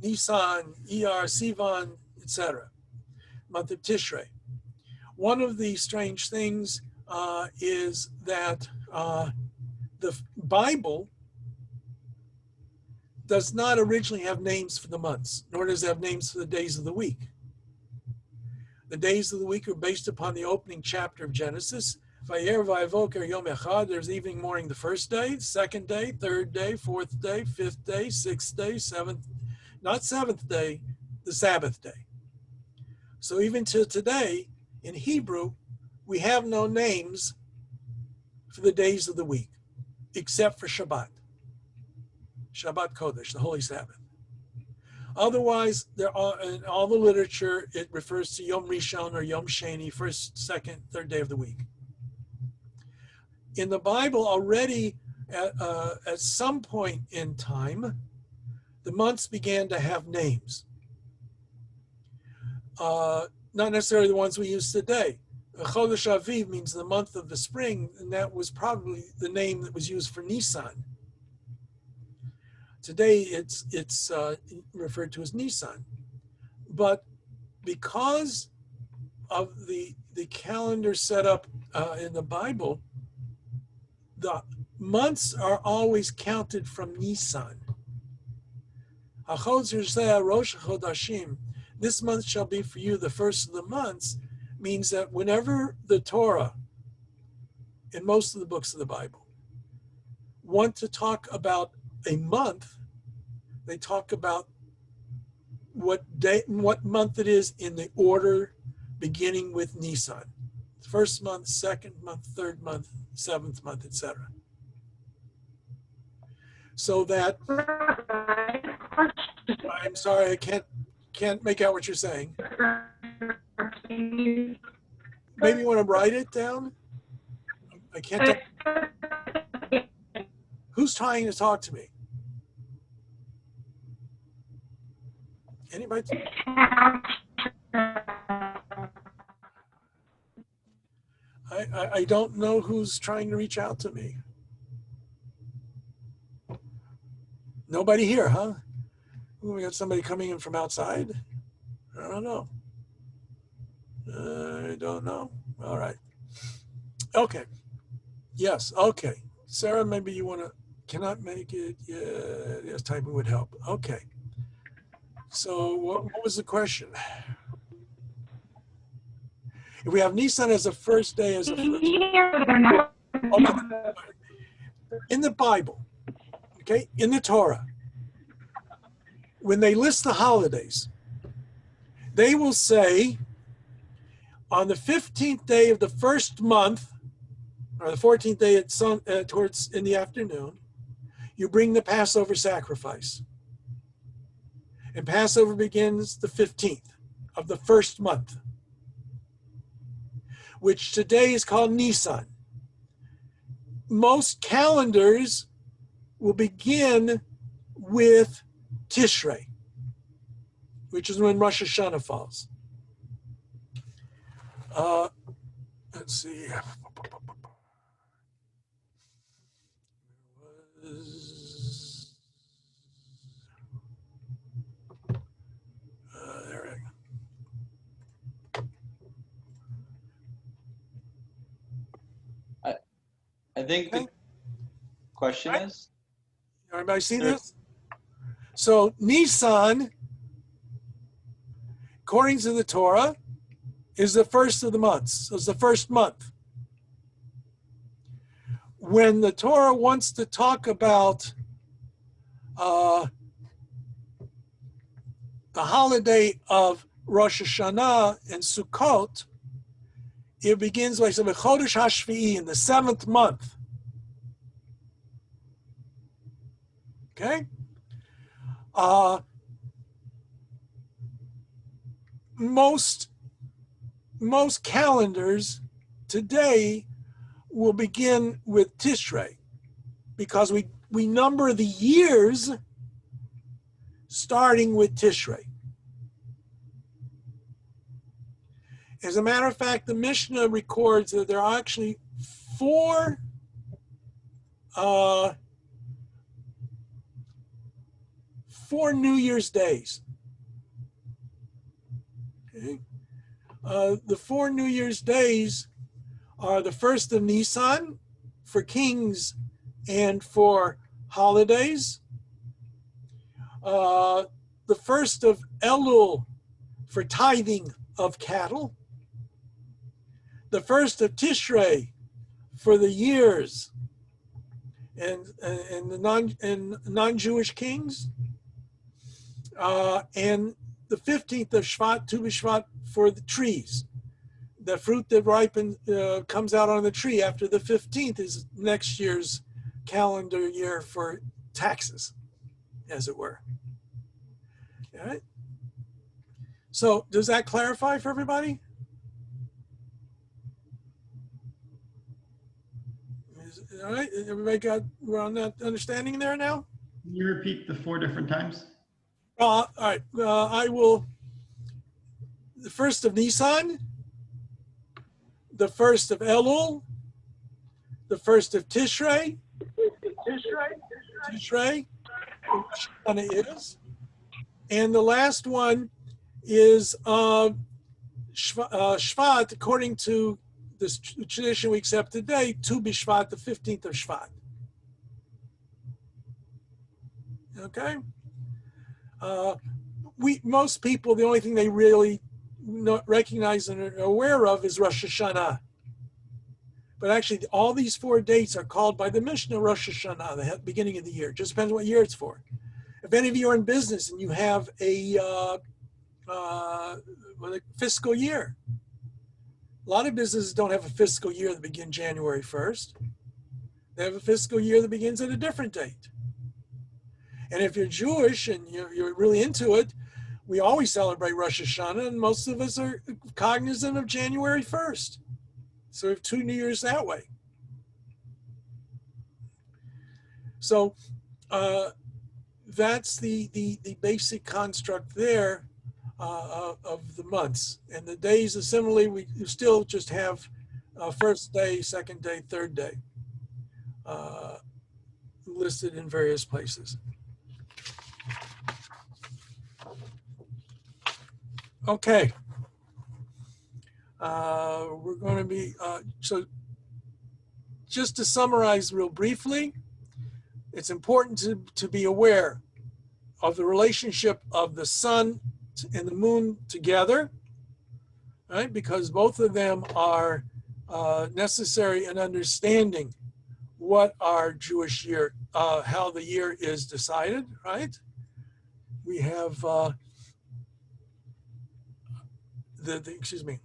Nisan, Iyar, Sivan, etc. Month of Tishrei. One of the strange things is that the Bible does not originally have names for the months, nor does it have names for the days of the week. The days of the week are based upon the opening chapter of Genesis. Vayer vayvoker yom echad. There's evening, morning, the first day, second day, third day, fourth day, fifth day, sixth day, seventh, not seventh day, the Sabbath day. So even to today, in Hebrew, we have no names for the days of the week, except for Shabbat. Shabbat Kodesh, the Holy Sabbath. Otherwise, in all the literature, it refers to Yom Rishon or Yom Sheni, first, second, third day of the week. In the Bible, already at some point in time, the months began to have names. Not necessarily the ones we use today. Chodesh Aviv means the month of the spring, and that was probably the name that was used for Nisan. Today, it's referred to as Nisan. But because of the calendar set up in the Bible, the months are always counted from Nisan. Rosh Chodashim. This month shall be for you the first of the months, means that whenever the Torah, in most of the books of the Bible, want to talk about a month, they talk about what month it is in the order beginning with Nisan. First month, second month, third month, seventh month, etc. So that, I'm sorry, I can't make out what you're saying. Maybe you want to write it down? I can't. Who's trying to talk to me? Anybody? I don't know who's trying to reach out to me. Nobody here, huh? Ooh, we got somebody coming in from outside? I don't know. I don't know. All right. Okay. Yes. Okay. Sarah, maybe you want to, cannot make it. Yeah, yes, typing would help. Okay. So what was the question? If we have Nisan as the first day, as the first. Okay. In the Bible, okay, in the Torah, when they list the holidays, they will say on the 15th day of the first month, or the 14th day at towards in the afternoon, you bring the Passover sacrifice. And Passover begins the 15th of the first month, which today is called Nisan. Most calendars will begin with Tishrei, which is when Rosh Hashannah falls. Let's see. There we go. I think the question is? Everybody see this? So Nisan, according to the Torah, is the first of the months. So it's the first month. When the Torah wants to talk about the holiday of Rosh Hashannah and Sukkot, it begins by saying Chodesh HaShvi'i, in the 7th month. Okay? Most calendars today will begin with Tishrei because we number the years starting with Tishrei. As a matter of fact, the Mishnah records that there are actually four New Year's days. Okay. The 4 New Year's days are the 1st of Nisan for kings and for holidays, the 1st of Elul for tithing of cattle, the 1st of Tishrei for the years and the non-Jewish kings, and the 15th of Shvat, Tu B'Shvat, for the trees. The fruit that ripens comes out on the tree after the 15th is next year's calendar year for taxes, as it were. All right. So does that clarify for everybody? All right, everybody we're on that understanding there now? Can you repeat the 4 different times? All right, I will. The 1st of Nisan, the 1st of Elul, the 1st of Tishrei, which one it is, and the last one is Shvat, according to this tradition we accept today, Tu B'Shvat, the 15th of Shvat. Okay? Most people, the only thing they really recognize and are aware of is Rosh Hashannah. But actually, all these 4 dates are called by the Mishnah Rosh Hashannah, the beginning of the year. It just depends what year it's for. If any of you are in business and you have a fiscal year, a lot of businesses don't have a fiscal year that begins January 1st. They have a fiscal year that begins at a different date. And if you're Jewish and you're really into it, we always celebrate Rosh Hashannah, and most of us are cognizant of January 1st. So we have 2 New Years that way. So that's the basic construct there of the months. And the days, similarly, we still just have first day, second day, third day listed in various places. Okay. We're going to be, so just to summarize real briefly, it's important to be aware of the relationship of the sun and the moon together, right? Because both of them are necessary in understanding what our Jewish year, how the year is decided, right? We have excuse me,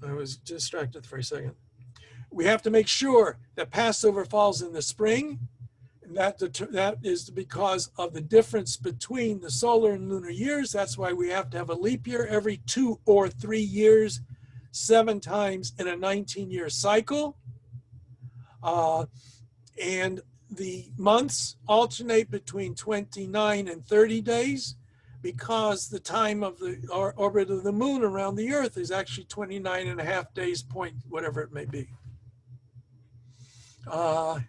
I was distracted for a second. We have to make sure that Passover falls in the spring, and that is because of the difference between the solar and lunar years. That's why we have to have a leap year every 2 or 3 years, 7 times in a 19-year cycle. And the months alternate between 29 and 30 days because the time of the orbit of the moon around the earth is actually 29 and a half days, point whatever it may be. You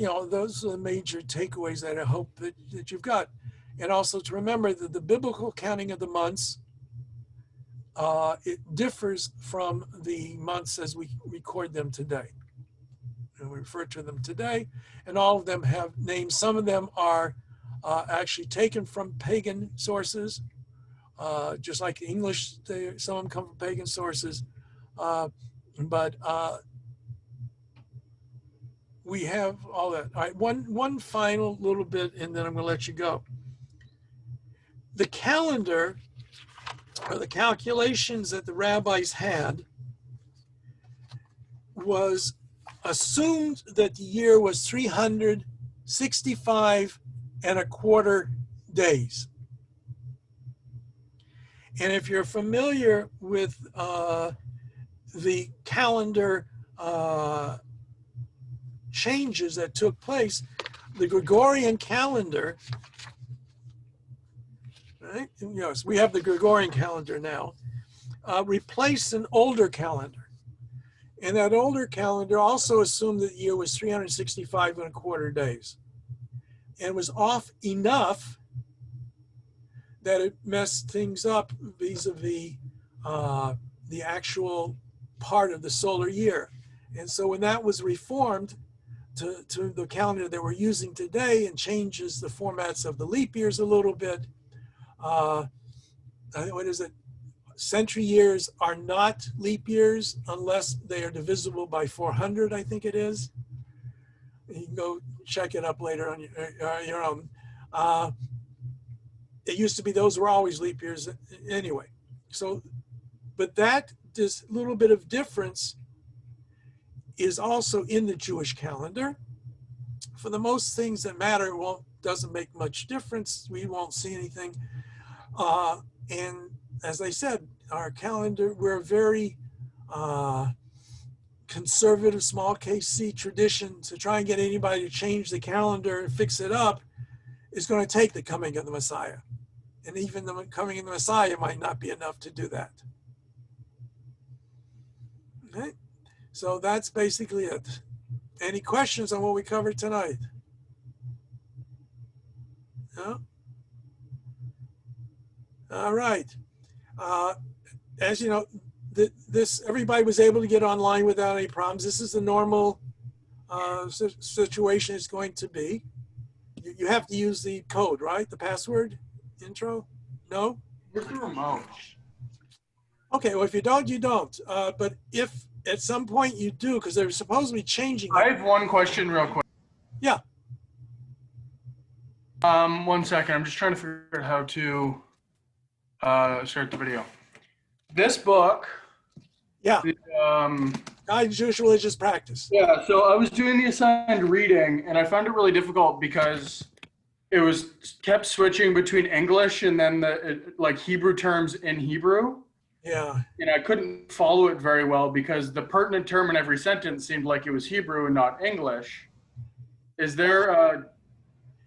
know, those are the major takeaways that I hope that you've got. And also to remember that the biblical counting of the months, it differs from the months as we record them today. And we refer to them today, and all of them have names. Some of them are actually taken from pagan sources, just like English, some of them come from pagan sources. But we have all that. All right, one final little bit, and then I'm going to let you go. The calendar, or the calculations that the rabbis had, was assumed that the year was 365 and a quarter days. And if you're familiar with the calendar changes that took place, the Gregorian calendar, right? Yes, we have the Gregorian calendar now, replaced an older calendar. And that older calendar also assumed that the year was 365 and a quarter days. And was off enough that it messed things up vis-a-vis the actual part of the solar year. And so when that was reformed to the calendar that we're using today and changes the formats of the leap years a little bit, what is it? Century years are not leap years unless they are divisible by 400, I think it is. You can go check it up later on your own. It used to be those were always leap years anyway. So, but that this little bit of difference is also in the Jewish calendar. For the most things that matter, doesn't make much difference. We won't see anything. And as I said, our calendar, we're a very conservative, small case C tradition. To try and get anybody to change the calendar and fix it up is going to take the coming of the Messiah. And even the coming of the Messiah might not be enough to do that. Okay, so that's basically it. Any questions on what we covered tonight? No? All right. As you know, this everybody was able to get online without any problems. This is the normal situation it's going to be. You have to use the code, right? The password intro? No? Where's the remote? Okay, well, if you don't, you don't. But if at some point you do, because they're supposedly changing I it. have one question real quick. Yeah. 1 second. I'm just trying to figure out how to start the video. This book. Yeah. Guide to Jewish Religious Practice. Yeah, so I was doing the assigned reading, and I found it really difficult because it was kept switching between English and then like Hebrew terms in Hebrew. Yeah. And I couldn't follow it very well because the pertinent term in every sentence seemed like it was Hebrew and not English. Is there a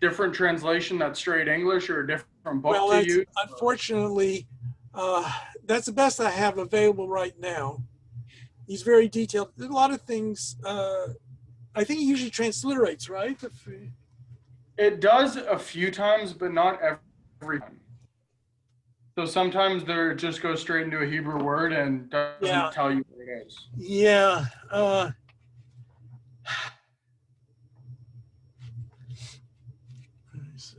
different translation that's straight English or a different book to use? Unfortunately, that's the best I have available right now. He's very detailed. There's a lot of things. I think he usually transliterates, right? It does a few times, but not every time. So sometimes there just goes straight into a Hebrew word and doesn't tell you what it is. Yeah. Let me see.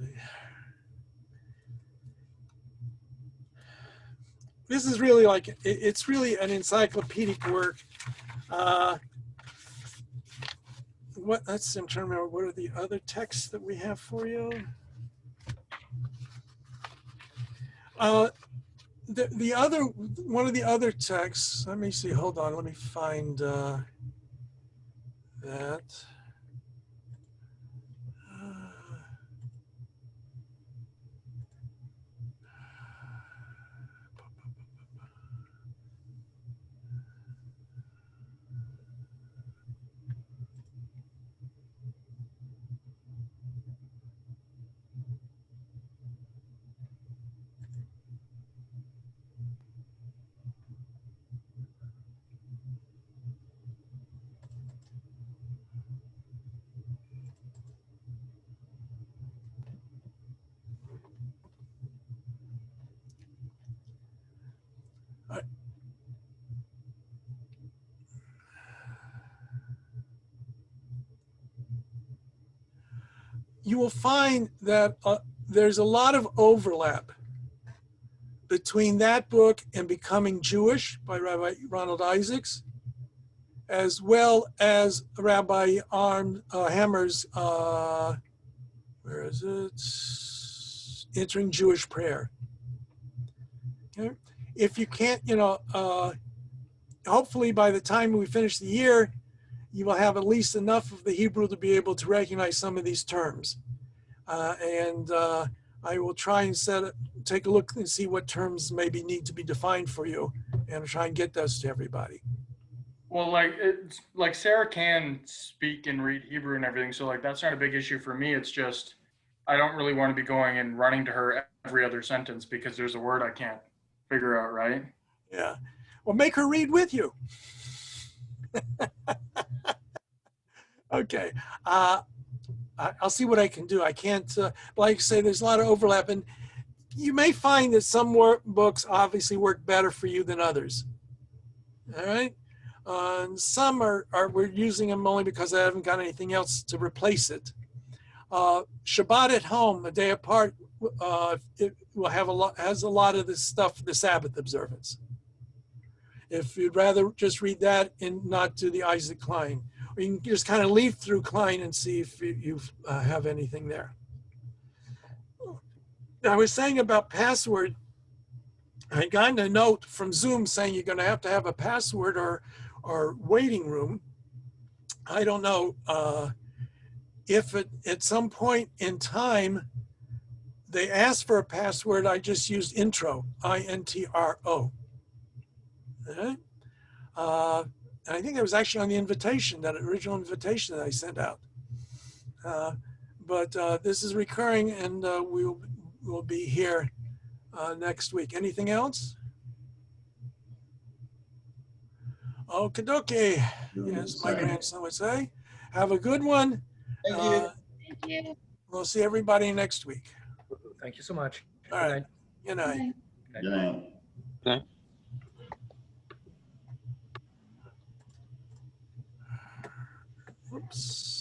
this is really like, it's really an encyclopedic work. I'm trying to remember, what are the other texts that we have for you? The other, one of the other texts, let me see, hold on, let me find that. You will find that there's a lot of overlap between that book and Becoming Jewish by Rabbi Ronald Isaacs, as well as Rabbi Hammer's, where is it? Entering Jewish Prayer. Okay. If you can't, hopefully by the time we finish the year, you will have at least enough of the Hebrew to be able to recognize some of these terms. I will try and take a look and see what terms maybe need to be defined for you and try and get those to everybody. Well, like Sarah can speak and read Hebrew and everything, so like that's not a big issue for me. It's just I don't really want to be going and running to her every other sentence because there's a word I can't figure out, right? Yeah. Well, make her read with you. Okay. I'll see what I can do. I can't, like I say, there's a lot of overlap, and you may find that some books obviously work better for you than others. All right. And some we're using them only because I haven't got anything else to replace it. Shabbat at home, a day apart, it will have has a lot of this stuff for the Sabbath observance. If you'd rather just read that and not do the Isaac Klein, or you can just kind of leaf through Klein and see if you have anything there. Now, I was saying about password. I got a note from Zoom saying you're going to have a password or waiting room. I don't know if at some point in time they asked for a password. I just used intro, INTRO. Okay. And I think that was actually on the invitation, that original invitation that I sent out. But this is recurring, and we'll be here next week. Anything else? Okie dokie, as my grandson would say. Have a good one. Thank you. Thank you. We'll see everybody next week. Thank you so much. All right. Good night. Good night. Oops.